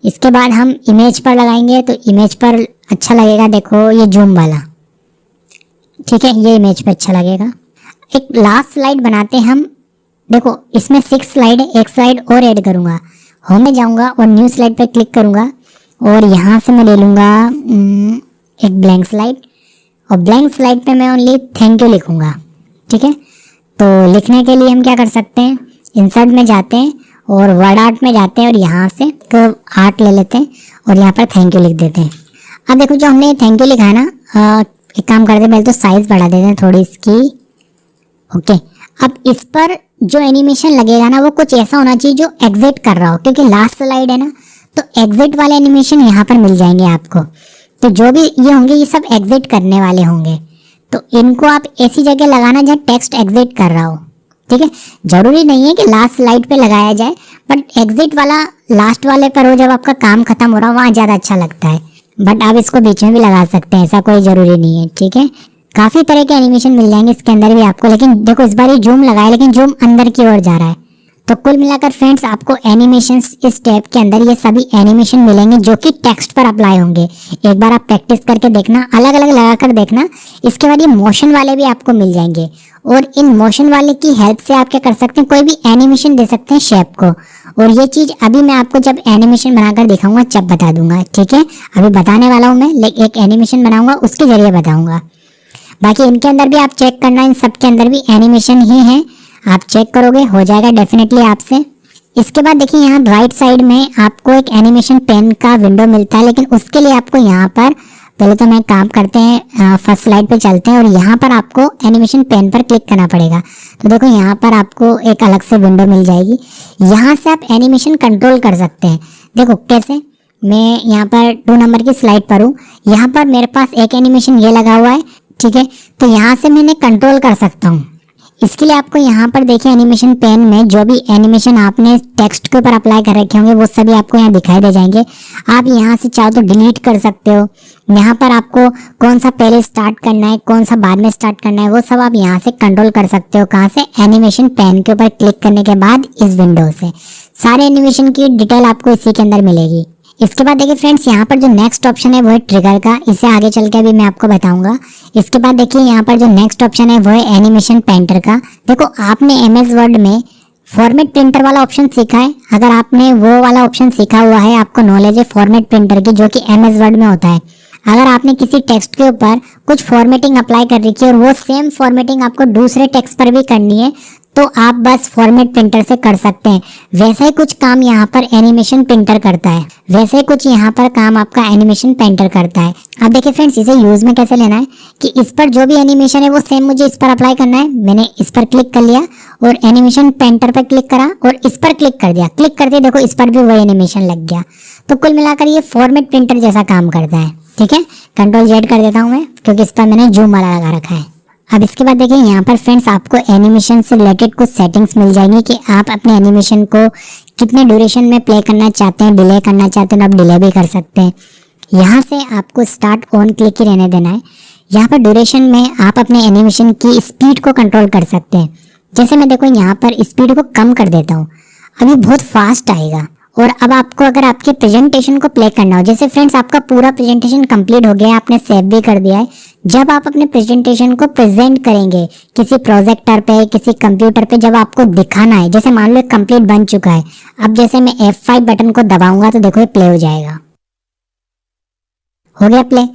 इसके बाद हम इमेज पर लगाएंगे, तो इमेज पर अच्छा लगेगा। देखो ये जूम वाला, ठीक है, ये इमेज पे अच्छा लगेगा। एक लास्ट स्लाइड बनाते हैं हम। देखो इसमें 6 स्लाइड है, एक स्लाइड और ऐड करूँगा। होम में जाऊँगा और न्यू स्लाइड पे क्लिक करूँगा और यहाँ से मैं ले लूँगा एक ब्लैंक स्लाइड, और ब्लैंक स्लाइड पे मैं ओनली थैंक यू लिखूँगा, ठीक है। तो लिखने के लिए हम क्या कर सकते हैं, इंसर्ट में जाते हैं और वर्ड आर्ट में जाते हैं और यहाँ से आर्ट ले लेते हैं और यहाँ पर थैंक यू लिख देते हैं। अब देखो जो हमने थैंक यू लिखा है ना, एक काम करते हैं, पहले तो साइज बढ़ा देते हैं थोड़ी इसकी, ओके। अब इस पर जो एनिमेशन लगेगा ना वो कुछ ऐसा होना चाहिए जो एग्जिट कर रहा हो, क्योंकि लास्ट स्लाइड है ना, तो एग्जिट वाले एनिमेशन यहाँ पर मिल जाएंगे आपको। तो जो भी ये होंगे ये सब एग्जिट करने वाले होंगे, तो इनको आप ऐसी जगह लगाना जहाँ टेक्स्ट एग्जिट कर रहा हो, ठीक है। जरूरी नहीं है कि लास्ट स्लाइड पे लगाया जाए, बट एग्जिट वाला लास्ट वाले पर हो, जब आपका काम खत्म हो रहा हो वहाँ ज़्यादा अच्छा लगता है। बट आप इसको बीच में भी लगा सकते हैं, ऐसा कोई ज़रूरी नहीं है, ठीक है। काफ़ी तरह के एनिमेशन मिल जाएंगे इसके अंदर भी आपको, लेकिन देखो इस बार ये जूम लगाया, लेकिन जूम अंदर की ओर जा रहा है। तो कुल मिलाकर फ्रेंड्स आपको एनिमेशंस इस टैब के अंदर ये सभी एनिमेशन मिलेंगे जो कि टेक्स्ट पर अप्लाई होंगे। एक बार आप प्रैक्टिस करके देखना, अलग अलग लगा कर देखना। इसके बाद ये मोशन वाले भी आपको मिल जाएंगे, और इन मोशन वाले की हेल्प से आप क्या कर सकते हैं, कोई भी एनिमेशन दे सकते हैं शेप को। और ये चीज़ अभी मैं आपको जब एनिमेशन बनाकर दिखाऊंगा तब बता दूंगा, ठीक है। अभी बताने वाला हूँ मैं, एक एनिमेशन बनाऊंगा उसके जरिए बताऊंगा। बाकी इनके अंदर भी आप चेक करना, इन सब के अंदर भी एनिमेशन ही है, आप चेक करोगे हो जाएगा डेफिनेटली आपसे। इसके बाद देखिए यहाँ राइट साइड में आपको एक एनिमेशन पेन का विंडो मिलता है, लेकिन उसके लिए आपको यहाँ पर पहले तो मैं काम करते हैं, फर्स्ट स्लाइड पे चलते हैं और यहाँ पर आपको एनिमेशन पेन पर क्लिक करना पड़ेगा। तो देखो यहाँ पर आपको एक अलग से विंडो मिल जाएगी, यहाँ से आप एनिमेशन कंट्रोल कर सकते हैं। देखो कैसे, मैं यहाँ पर 2 नंबर की स्लाइड पर हूँ, यहाँ पर मेरे पास एक एनिमेशन ये लगा हुआ है, ठीक है। तो यहाँ से मैंने कंट्रोल कर सकता हूँ। इसके लिए आपको यहाँ पर देखिए एनिमेशन पेन में जो भी एनिमेशन आपने टेक्स्ट के ऊपर अप्लाई कर रखे होंगे वो सभी आपको यहाँ दिखाई दे जाएंगे। आप यहाँ से चाहो तो डिलीट कर सकते हो। यहाँ पर आपको कौन सा पहले स्टार्ट करना है, कौन सा बाद में स्टार्ट करना है, वो सब आप यहाँ से कंट्रोल कर सकते हो। कहाँ से, एनिमेशन पेन के ऊपर क्लिक करने के बाद इस विंडो से सारे एनिमेशन की डिटेल आपको इसी के अंदर मिलेगी। इसके बाद देखिए फ्रेंड्स यहाँ पर जो नेक्स्ट ऑप्शन है वो है ट्रिगर का, इसे आगे चल के अभी मैं आपको बताऊंगा। इसके बाद देखिए यहाँ पर जो नेक्स्ट ऑप्शन है वो है एनिमेशन पेंटर का। देखो आपने एमएस वर्ड में फॉर्मेट प्रिंटर वाला ऑप्शन सीखा है, अगर आपने वो वाला ऑप्शन सीखा हुआ है, आपको नॉलेज है फॉर्मेट प्रिंटर की जो कि एमएस वर्ड में होता है। अगर आपने किसी टेक्स्ट के ऊपर कुछ फॉर्मेटिंग अप्लाई कर रखी है और वो सेम फॉर्मेटिंग आपको दूसरे टेक्स्ट पर भी करनी है, तो आप बस फॉर्मेट प्रिंटर से कर सकते हैं। वैसा ही कुछ काम यहाँ पर एनिमेशन प्रिंटर करता है, वैसे ही कुछ यहाँ पर काम आपका एनिमेशन पेंटर करता है। अब देखिए फ्रेंड्स इसे यूज में कैसे लेना है कि इस पर जो भी एनिमेशन है वो सेम मुझे इस पर अप्लाई करना है। मैंने इस पर क्लिक कर लिया और एनिमेशन पेंटर पर क्लिक करा और इस पर क्लिक कर दिया। क्लिक करते देखो इस पर भी वही एनिमेशन लग गया। तो कुल मिलाकर ये फॉर्मेट प्रिंटर जैसा काम करता है, ठीक है। कंट्रोल जेड कर देता हूँ मैं क्योंकि इस पर मैंने जूम वाला लगा रखा है। अब इसके बाद देखिए यहाँ पर फ्रेंड्स आपको एनिमेशन से रिलेटेड कुछ सेटिंग्स मिल जाएंगी कि आप अपने एनिमेशन को कितने ड्यूरेशन में प्ले करना चाहते हैं, डिले करना चाहते हैं, आप डिले भी कर सकते हैं। यहाँ से आपको स्टार्ट ऑन क्लिक ही रहने देना है। यहाँ पर ड्यूरेशन में आप अपने एनिमेशन की स्पीड को कंट्रोल कर सकते हैं। जैसे मैं देखो यहाँ पर स्पीड को कम कर देता हूँ, अभी बहुत फास्ट आएगा। और अब आपको अगर आपके प्रेजेंटेशन को प्ले करना हो, जैसे फ्रेंड्स आपका पूरा प्रेजेंटेशन कंप्लीट हो गया है, आपने सेव भी कर दिया है, जब आप अपने प्रेजेंटेशन को प्रेजेंट करेंगे किसी प्रोजेक्टर पे, किसी कंप्यूटर पे, जब आपको दिखाना है, जैसे मान लो कंप्लीट बन चुका है, अब जैसे मैं F5 बटन को दबाऊंगा तो देखो ये प्ले हो जाएगा, हो गया प्ले।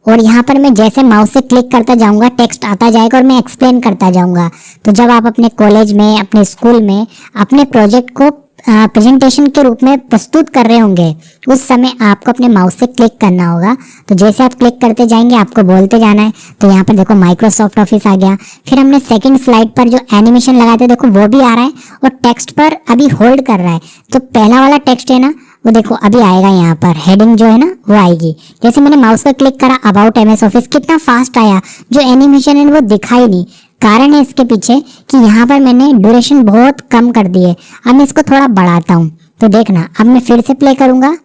और यहाँ पर मैं जैसे माउस से क्लिक करता जाऊंगा टेक्स्ट आता जाएगा और मैं एक्सप्लेन करता जाऊंगा। तो जब आप अपने कॉलेज में, अपने स्कूल में अपने प्रोजेक्ट को प्रेजेंटेशन के रूप में प्रस्तुत कर रहे होंगे, उस समय आपको अपने माउस से क्लिक करना होगा। तो जैसे आप क्लिक करते जाएंगे आपको बोलते जाना है। तो यहाँ पर देखो माइक्रोसॉफ्ट ऑफिस आ गया। फिर हमने सेकंड स्लाइड पर जो एनिमेशन लगाए थे देखो वो भी आ रहा है और टेक्स्ट पर अभी होल्ड कर रहा है। तो पहला वाला टेक्स्ट है ना वो देखो अभी आएगा, यहाँ पर हेडिंग जो है ना वो आएगी। जैसे मैंने माउस पर क्लिक करा अबाउट एमएस ऑफिस, कितना फास्ट आया, जो एनिमेशन है वो दिखा ही नहीं। कारण है इसके पीछे कि यहाँ पर मैंने ड्यूरेशन बहुत कम कर दी है। अब मैं इसको थोड़ा बढ़ाता हूँ तो देखना, अब मैं फिर से प्ले करूँगा,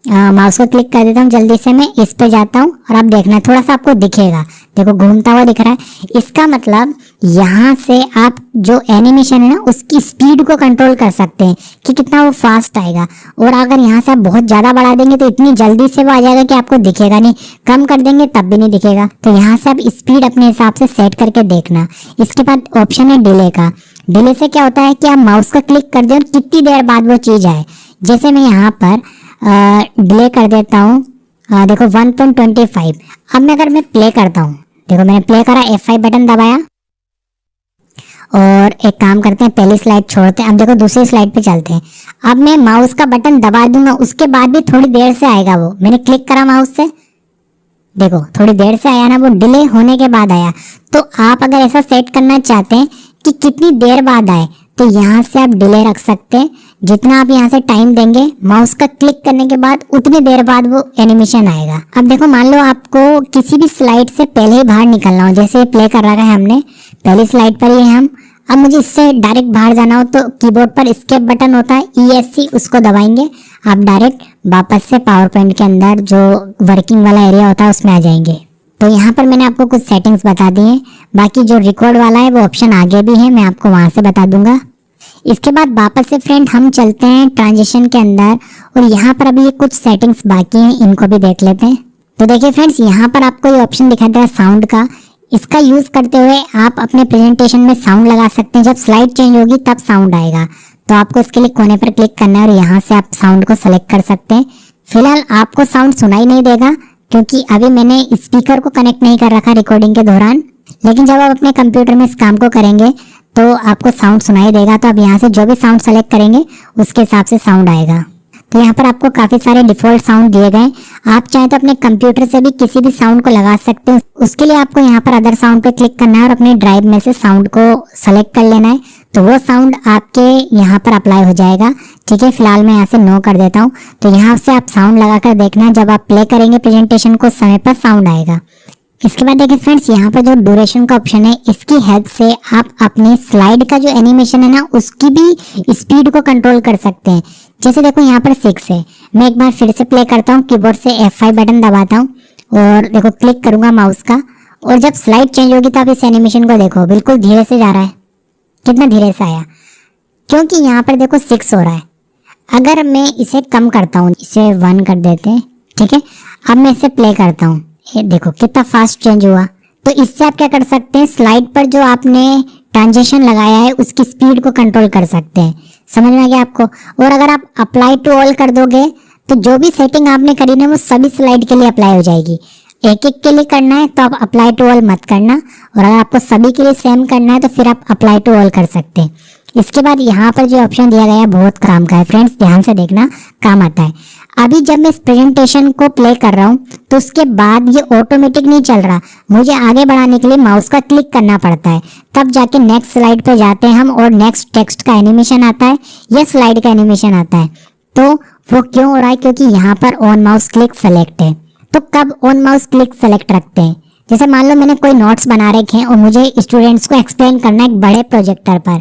माउस को क्लिक कर देता हूँ, जल्दी से मैं इस पे जाता हूँ और अब देखना थोड़ा सा आपको दिखेगा, देखो घूमता हुआ दिख रहा है। इसका मतलब यहाँ से आप जो एनिमेशन है ना उसकी स्पीड को कंट्रोल कर सकते हैं कि कितना वो फास्ट आएगा। और अगर यहाँ से आप बहुत ज़्यादा बढ़ा देंगे तो इतनी जल्दी से वो आ जाएगा कि आपको दिखेगा नहीं, कम कर देंगे तब भी नहीं दिखेगा। तो यहाँ से आप स्पीड अपने हिसाब से सेट करके देखना। इसके बाद ऑप्शन है डिले का। डिले से क्या होता है कि आप माउस का क्लिक कर दें और कितनी देर बाद वो चीज़ आए। जैसे मैं यहाँ पर डिले कर देता हूँ, देखो 1.25। अब मैं अगर मैं प्ले करता हूँ, देखो मैंने प्ले करा, F5 बटन दबाया और एक काम करते हैं, पहली स्लाइड छोड़ते हैं। अब देखो दूसरी स्लाइड पे चलते हैं। अब मैं माउस का बटन दबा दूंगा, उसके बाद भी थोड़ी देर से आएगा वो। मैंने क्लिक करा माउस से, देखो थोड़ी देर से आया ना, वो डिले होने के बाद आया। तो आप अगर ऐसा सेट करना चाहते हैं कि कितनी देर बाद आए तो यहाँ से आप डिले रख सकते हैं। जितना आप यहाँ से टाइम देंगे माउस का क्लिक करने के बाद उतनी देर बाद वो एनिमेशन आएगा। अब देखो मान लो आपको किसी भी स्लाइड से पहले ही बाहर निकलना हो, जैसे प्ले कर रखा है हमने, पहली स्लाइड पर ही हम। अब मुझे इससे डायरेक्ट बाहर जाना हो तो कीबोर्ड पर एस्केप बटन होता है, ESC, उसको दबाएंगे, आप डायरेक्ट वापस से पावर पॉइंट के अंदर जो वर्किंग वाला एरिया होता है उसमें आ जाएंगे। तो यहाँ पर मैंने आपको कुछ सेटिंग्स बता दी हैं, बाकी जो रिकॉर्ड वाला है वो ऑप्शन आगे भी है, मैं आपको वहाँ से बता दूंगा। इसके बाद वापस से फ्रेंड हम चलते हैं ट्रांजिशन के अंदर और यहाँ पर अभी कुछ सेटिंग्स बाकी हैं, इनको भी देख लेते हैं। तो देखिए फ्रेंड्स, यहाँ पर आपको ये ऑप्शन दिखाता है साउंड का। इसका यूज करते हुए आप अपने प्रेजेंटेशन में साउंड लगा सकते हैं। जब स्लाइड चेंज होगी तब साउंड आएगा। तो आपको इसके लिए कोने पर क्लिक करना है और यहाँ से आप साउंड को सेलेक्ट कर सकते हैं। फिलहाल आपको साउंड सुनाई नहीं देगा क्योंकि अभी मैंने स्पीकर को कनेक्ट नहीं कर रखा रिकॉर्डिंग के दौरान, लेकिन जब आप अपने कंप्यूटर में इस काम को करेंगे तो आपको साउंड सुनाई देगा। तो अब यहाँ से जो भी साउंड सेलेक्ट करेंगे उसके हिसाब से साउंड आएगा। तो यहाँ पर आपको काफी सारे डिफॉल्ट साउंड दिए गए। आप चाहे तो अपने कंप्यूटर से भी किसी भी साउंड को लगा सकते हैं। उसके लिए आपको यहाँ पर अदर साउंड पे क्लिक करना है और अपने ड्राइव में से साउंड को सेलेक्ट कर लेना है, तो वो साउंड आपके यहाँ पर अप्लाई हो जाएगा। ठीक है, फिलहाल मैं यहाँ से नो कर देता हूँ। तो यहाँ से आप साउंड लगा कर देखना, जब आप प्ले करेंगे प्रेजेंटेशन को समय पर साउंड आएगा। इसके बाद देखिए फ्रेंड्स, यहाँ पर जो ड्यूरेशन का ऑप्शन है, इसकी हेल्प से आप अपनी स्लाइड का जो एनिमेशन है ना उसकी भी स्पीड को कंट्रोल कर सकते हैं। जैसे देखो यहाँ पर 6 है, मैं एक बार फिर से प्ले करता हूँ, कीबोर्ड से F5 बटन दबाता हूँ और देखो क्लिक करूंगा माउस का, और जब स्लाइड चेंज होगी तो आप इस एनिमेशन को देखो बिल्कुल धीरे से जा रहा है। कितना धीरे से आया, क्योंकि यहाँ पर देखो 6 हो रहा है। अगर मैं इसे कम करता हूँ, इसे 1 कर देते हैं, ठीक है। अब मैं इसे प्ले करता हूँ, ये देखो कितना फास्ट चेंज हुआ। तो इससे आप क्या कर सकते हैं, स्लाइड पर जो आपने ट्रांजिशन लगाया है उसकी स्पीड को कंट्रोल कर सकते हैं। समझ में आ गया आपको। और अगर आप अप्लाई टू ऑल कर दोगे तो जो भी सेटिंग आपने करी ना वो सभी स्लाइड के लिए अप्लाई हो जाएगी। एक एक के लिए करना है तो आप अप्लाई टू ऑल मत करना, और अगर आपको सभी के लिए सेम करना है तो फिर आप अप्लाई टू ऑल कर सकते हैं। इसके बाद यहाँ पर जो ऑप्शन दिया गया है बहुत काम का है फ्रेंड्स, ध्यान से देखना, काम आता है। अभी जब मैं इस प्रेजेंटेशन को प्ले कर रहा हूँ तो उसके बाद ये ऑटोमेटिक नहीं चल रहा, मुझे आगे बढ़ाने के लिए माउस का क्लिक करना पड़ता है, तब जाके नेक्स्ट स्लाइड पे जाते हैं हम और नेक्स्ट टेक्स्ट का एनिमेशन आता है या स्लाइड का एनिमेशन आता है। तो वो क्यों हो रहा है, क्योंकि यहाँ पर ऑन माउस क्लिक सेलेक्ट है। तो कब ऑन माउस क्लिक सेलेक्ट रखते हैं, जैसे मान लो मैंने कोई नोट्स बना रखे हैं और मुझे स्टूडेंट्स को एक्सप्लेन करना है एक बड़े प्रोजेक्टर पर,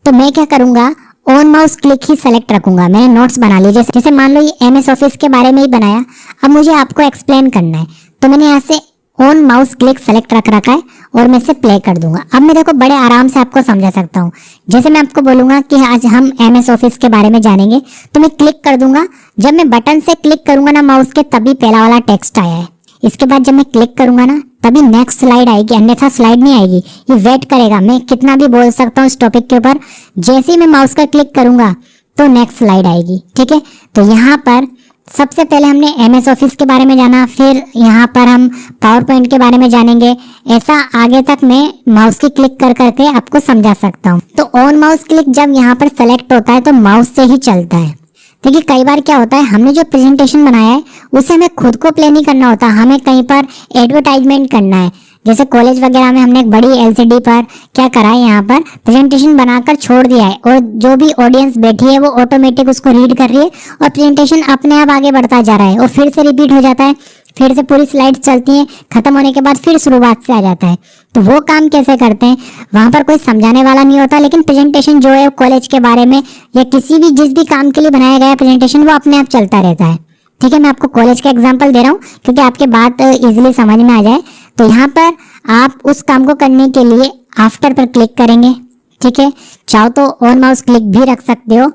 तो मैं क्या करूंगा, on mouse click he select रखूंगा। मैंने नोट्स बना लिए, जैसे मान लो ये MS ऑफिस के बारे में ही बनाया, अब मुझे आपको एक्सप्लेन करना है तो मैंने यहाँ से ऑन माउस क्लिक सेलेक्ट रख रखा है और मैं इसे प्ले कर दूंगा। अब मैं देखो बड़े आराम से आपको समझा सकता हूँ। जैसे मैं आपको बोलूंगा कि आज हम MS ऑफिस के बारे में जानेंगे, तो मैं क्लिक कर दूंगा। जब मैं बटन से क्लिक करूंगा ना माउस के, तभी पहला वाला टेक्स्ट आया है। इसके बाद जब मैं क्लिक करूंगा ना तभी नेक्स्ट स्लाइड आएगी, अन्यथा स्लाइड नहीं आएगी। ये वेट करेगा, मैं कितना भी बोल सकता हूँ इस टॉपिक के ऊपर, जैसे ही मैं माउस का क्लिक करूंगा तो नेक्स्ट स्लाइड आएगी। ठीक है, तो यहाँ पर सबसे पहले हमने MS ऑफिस के बारे में जाना, फिर यहाँ पर हम पावर पॉइंट के बारे में जानेंगे। ऐसा आगे तक मैं माउस की क्लिक कर करके आपको समझा सकता हूँ। तो ऑन माउस क्लिक जब यहाँ पर सेलेक्ट होता है तो माउस से ही चलता है। देखिए कई बार क्या होता है, हमने जो प्रेजेंटेशन बनाया है उसे हमें खुद को प्ले नहीं करना होता, हमें कहीं पर एडवर्टाइजमेंट करना है। जैसे कॉलेज वगैरह में हमने एक बड़ी LCD पर क्या करा है, यहाँ पर प्रेजेंटेशन बनाकर छोड़ दिया है और जो भी ऑडियंस बैठी है वो ऑटोमेटिक उसको रीड कर रही है और प्रेजेंटेशन अपने आप आगे बढ़ता जा रहा है और फिर से रिपीट हो जाता है। फिर से पूरी स्लाइड चलती हैं, खत्म होने के बाद फिर शुरुआत से आ जाता है। तो वो काम कैसे करते हैं, वहां पर कोई समझाने वाला नहीं होता, लेकिन प्रेजेंटेशन जो है कॉलेज के बारे में या किसी भी जिस भी काम के लिए बनाया गया प्रेजेंटेशन वो अपने आप चलता रहता है। ठीक है, मैं आपको कॉलेज का एग्जाम्पल दे रहा हूँ क्योंकि आपके बात इजिली समझ में आ जाए। तो यहाँ पर आप उस काम को करने के लिए आफ्टर पर क्लिक करेंगे। ठीक है, चाहो तो ऑन माउस क्लिक भी रख सकते हो,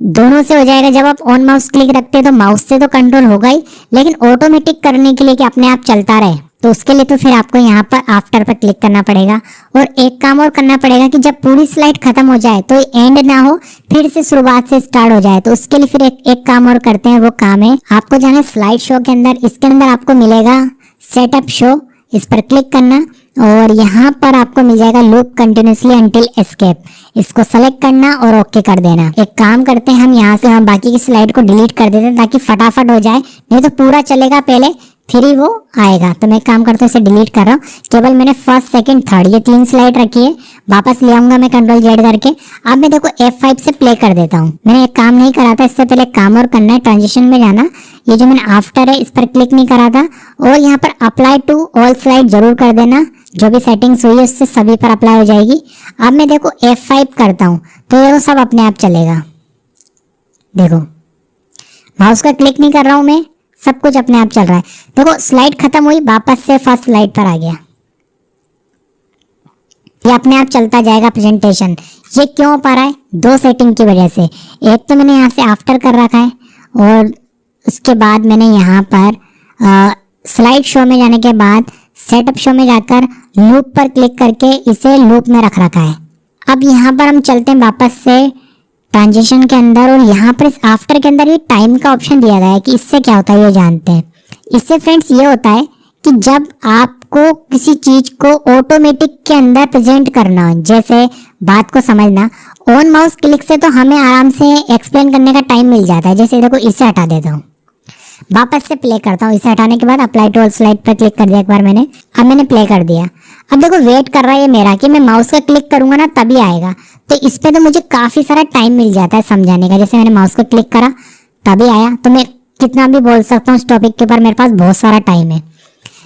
दोनों से हो जाएगा। जब आप ऑन माउस क्लिक रखते हैं तो माउस से तो कंट्रोल होगा ही, लेकिन ऑटोमेटिक करने के लिए कि अपने आप चलता रहे तो उसके लिए तो फिर आपको यहाँ पर आफ्टर पर क्लिक करना पड़ेगा। और एक काम और करना पड़ेगा कि जब पूरी स्लाइड खत्म हो जाए तो एंड ना हो, फिर से शुरुआत से स्टार्ट हो जाए। तो उसके लिए फिर एक काम और करते हैं, वो काम है आपको जाना स्लाइड शो के अंदर। इसके अंदर आपको मिलेगा सेटअप शो, इस पर क्लिक करना और यहाँ पर आपको मिल जाएगा लूप कंटिन्यूसली अंटिल एस्केप। इसको सेलेक्ट करना और ओके कर देना। एक काम करते हैं, हम यहाँ से हम बाकी की स्लाइड को डिलीट कर देते हैं ताकि फटाफट हो जाए, नहीं तो पूरा चलेगा पहले फिर ही वो आएगा। तो मैं काम करता हूँ, इसे डिलीट कर रहा हूँ। केवल मैंने फर्स्ट सेकंड थर्ड ये 3 स्लाइड रखी है, वापस ले आऊंगा मैं कंट्रोल जेड करके। अब मैं देखो F5 से प्ले कर देता हूँ। मैंने एक काम नहीं करा था, इससे पहले काम और करना है, ट्रांजिशन में जाना। ये जो मैंने आफ्टर है इस पर क्लिक नहीं करा था, और यहाँ पर अप्लाई टू ऑल स्लाइड जरूर कर देना। जो भी सेटिंग्स हुई है उससे सभी पर अप्लाई हो जाएगी। अब मैं देखो F5 करता हूँ तो ये सब अपने आप चलेगा। देखो माउस का क्लिक नहीं कर रहा हूँ मैं, सब कुछ अपने आप चल रहा है। देखो स्लाइड खत्म हुई, वापस से फर्स्ट स्लाइड पर आ गया। ये अपने आप चलता जाएगा प्रेजेंटेशन। ये क्यों हो पा रहा है, 2 सेटिंग की वजह से। एक तो मैंने यहाँ से आफ्टर कर रखा है, और उसके बाद मैंने यहाँ पर स्लाइड शो में जाने के बाद सेटअप शो में जाकर लूप पर क्लिक करके इसे लूप में रख रखा है। अब यहाँ पर हम चलते हैं वापस से ट्रांजिशन के अंदर, और यहाँ पर इस आफ्टर के अंदर ये टाइम का ऑप्शन दिया गया है कि इससे क्या होता है ये जानते हैं। इससे फ्रेंड्स ये होता है कि जब आपको किसी चीज को ऑटोमेटिक के अंदर प्रेजेंट करना हो, जैसे बात को समझना, ऑन माउस क्लिक से तो हमें आराम से एक्सप्लेन करने का टाइम मिल जाता है। जैसे देखो इसे हटा देता हूँ, वापस से प्ले करता हूँ। इसे हटाने के बाद अप्लाई टू ऑल स्लाइड पर क्लिक कर दिया एक बार मैंने। अब मैंने प्ले कर दिया। अब देखो वेट कर रहा है मेरा कि मैं माउस का क्लिक करूंगा ना तभी आएगा। तो इस पे तो मुझे काफी सारा टाइम मिल जाता है समझाने का। जैसे मैंने माउस को क्लिक करा तभी आया, तो मैं कितना भी बोल सकता हूँ इस टॉपिक के ऊपर, मेरे पास बहुत सारा टाइम है।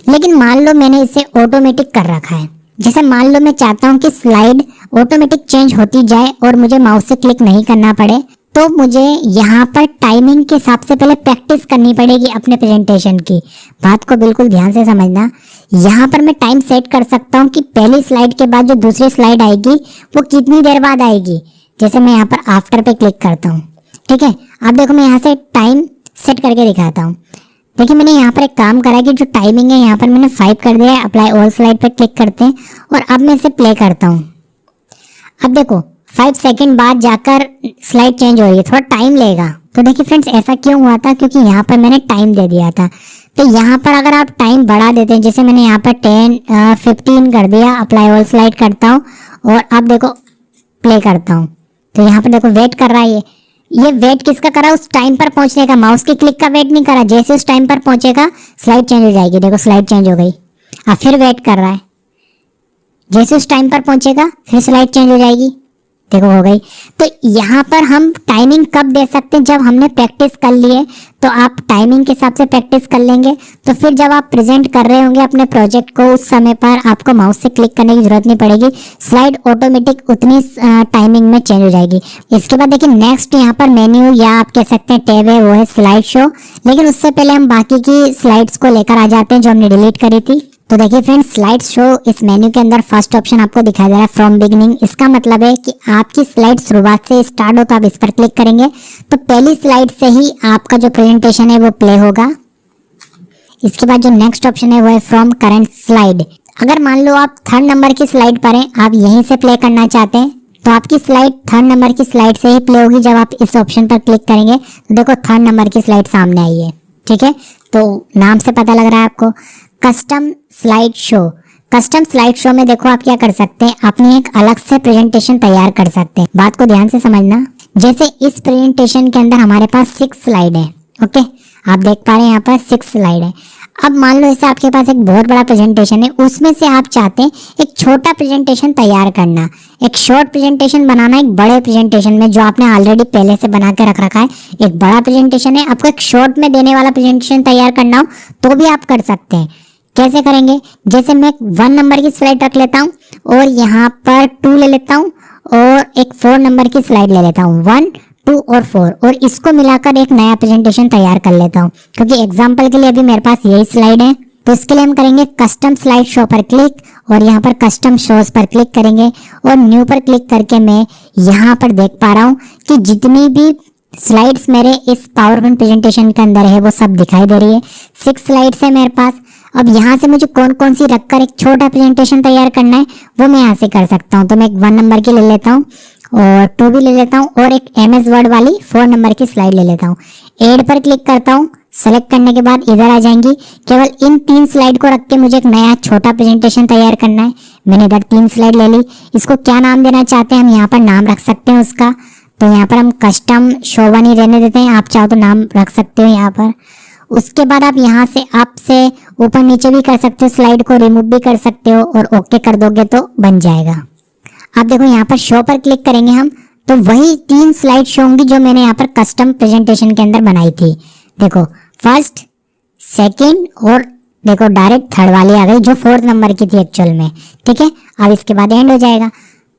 लेकिन मान लो मैंने इसे ऑटोमेटिक कर रखा है। जैसे मान लो मैं चाहता हूँ कि स्लाइड ऑटोमेटिक चेंज होती जाए और मुझे माउस से क्लिक नहीं करना पड़े, तो मुझे यहाँ पर टाइमिंग के हिसाब से पहले प्रैक्टिस करनी पड़ेगी अपने प्रेजेंटेशन की। बात को बिल्कुल ध्यान से समझना। यहाँ पर मैं टाइम सेट कर सकता हूँ कि पहली स्लाइड के बाद जो दूसरी स्लाइड आएगी वो कितनी देर बाद आएगी। जैसे मैं यहाँ पर आफ्टर पे क्लिक करता हूँ, ठीक है। अब देखो मैं यहाँ से टाइम सेट करके दिखाता हूँ। देखिए मैंने यहाँ पर एक काम करा है कि जो टाइमिंग है यहाँ पर मैंने 5 कर दिया है। अप्लाई ऑल स्लाइड पर क्लिक करते हैं और अब मैं इसे प्ले करता हूँ। अब देखो 5 सेकंड बाद जाकर स्लाइड चेंज हो रही है, थोड़ा टाइम लेगा। तो देखिए फ्रेंड्स ऐसा क्यों हुआ था, क्योंकि यहाँ पर मैंने टाइम दे दिया था। तो यहाँ पर अगर आप टाइम बढ़ा देते हैं, जैसे मैंने यहाँ पर 15 कर दिया, अप्लाई ऑल स्लाइड करता हूँ और अब देखो प्ले करता हूँ, तो यहाँ पर देखो वेट कर रहा है। ये वेट किसका करा, उस टाइम पर पहुंचने का, माउस के क्लिक का वेट नहीं करा। जैसे उस टाइम पर पहुंचेगा स्लाइड चेंज हो जाएगी। देखो स्लाइड चेंज हो गई। अब फिर वेट कर रहा है, जैसे उस टाइम पर पहुंचेगा फिर स्लाइड चेंज हो जाएगी। देखो हो गई। तो यहाँ पर हम टाइमिंग कब दे सकते हैं, जब हमने प्रैक्टिस कर लिए। तो आप टाइमिंग के हिसाब से प्रैक्टिस कर लेंगे, तो फिर जब आप प्रेजेंट कर रहे होंगे अपने प्रोजेक्ट को, उस समय पर आपको माउस से क्लिक करने की जरूरत नहीं पड़ेगी। स्लाइड ऑटोमेटिक उतनी टाइमिंग में चेंज हो जाएगी। इसके बाद देखिए नेक्स्ट यहाँ पर मेन्यू या आप कह सकते हैं टैब है, वो है स्लाइड शो। लेकिन उससे पहले हम बाकी की स्लाइड्स को लेकर आ जाते हैं जो हमने डिलीट करी थी। तो देखिए फ्रेंड्स स्लाइड शो इस मेन्यू के अंदर फर्स्ट ऑप्शन आपको दिखाई दे रहा है फ्रॉम बिगिनिंग। इसका मतलब है कि आपकी स्लाइड शुरुआत से स्टार्ट हो, तो आप इस पर क्लिक करेंगे तो पहली स्लाइड से ही आपका जो प्रेजेंटेशन है वो प्ले होगा। इसके बाद जो नेक्स्ट ऑप्शन है वो है फ्रॉम करंट स्लाइड। अगर मान लो आप 3rd नंबर की स्लाइड पर हैं, आप यहीं से प्ले करना चाहते हैं, तो आपकी स्लाइड 3rd नंबर की स्लाइड से ही प्ले होगी। जब आप इस ऑप्शन पर क्लिक करेंगे तो देखो 3rd नंबर की स्लाइड सामने आई है, ठीक है। तो नाम से पता लग रहा है आपको custom slide show. Custom slide show में देखो आप क्या कर सकते हैं, अपनी एक अलग से प्रेजेंटेशन तैयार कर सकते हैं। बात को ध्यान से समझना। जैसे इस प्रेजेंटेशन के अंदर हमारे पास 6 स्लाइड है, ओके। आप देख पा रहे हैं यहाँ पर 6 स्लाइड है। अब मान लो ऐसे आपके पास एक बहुत बड़ा प्रेजेंटेशन है, उसमें से आप चाहते हैं एक छोटा प्रेजेंटेशन तैयार करना, एक शॉर्ट प्रेजेंटेशन बनाना एक बड़े प्रेजेंटेशन में जो आपने ऑलरेडी पहले से बना के रख रखा है। एक बड़ा प्रेजेंटेशन है, आपको एक शॉर्ट में देने वाला प्रेजेंटेशन तैयार करना हो तो भी आप कर सकते हैं। कैसे करेंगे, जैसे मैं 1 नंबर की स्लाइड रख लेता हूँ और यहाँ पर 2 ले लेता हूँ और एक 4 नंबर की स्लाइड ले लेता हूँ, 1, 2 और 4, और इसको मिलाकर एक नया प्रेजेंटेशन तैयार कर लेता हूँ। क्योंकि एग्जाम्पल के लिए अभी मेरे पास यही स्लाइड है, तो इसके लिए हम करेंगे कस्टम स्लाइड शो पर क्लिक और यहाँ पर कस्टम शोज पर क्लिक करेंगे और न्यू पर क्लिक करके मैं यहाँ पर देख पा रहा हूँ कि जितनी भी स्लाइड्स मेरे इस पावर पॉइंट प्रेजेंटेशन के अंदर है वो सब दिखाई दे रही है। 6 स्लाइड्स है मेरे पास। अब यहाँ से मुझे कौन कौन सी रखकर एक छोटा प्रेजेंटेशन तैयार करना है वो मैं यहाँ से कर सकता हूँ। तो मैं एक 1 नंबर की ले लेता हूँ और 2 भी ले लेता हूँ और एक MS वर्ड वाली 4 नंबर की स्लाइड ले लेता हूँ। ऐड पर क्लिक करता हूँ। सेलेक्ट करने के बाद इधर आ जाएंगी। केवल इन 3 स्लाइड को रख के मुझे एक नया छोटा प्रेजेंटेशन तैयार करना है। मैंने इधर 3 स्लाइड ले ली। इसको क्या नाम देना चाहते हैं हम यहाँ पर नाम रख सकते हैं उसका। तो यहाँ पर हम कस्टम शो वन ही रहने देते हैं, आप चाहो तो नाम रख सकते हो यहाँ पर। उसके बाद आप यहाँ से अप से ऊपर नीचे भी कर सकते हो, स्लाइड को रिमूव भी कर सकते हो और ओके कर दोगे तो बन जाएगा। आप देखो यहाँ पर शो पर क्लिक करेंगे हम तो वही 3 स्लाइड शो होंगी जो मैंने यहाँ पर कस्टम प्रेजेंटेशन के अंदर बनाई थी। देखो फर्स्ट, सेकंड और देखो डायरेक्ट थर्ड वाली आ गई जो 4th नंबर की थी एक्चुअल में। ठीक है, अब इसके बाद एंड हो जाएगा।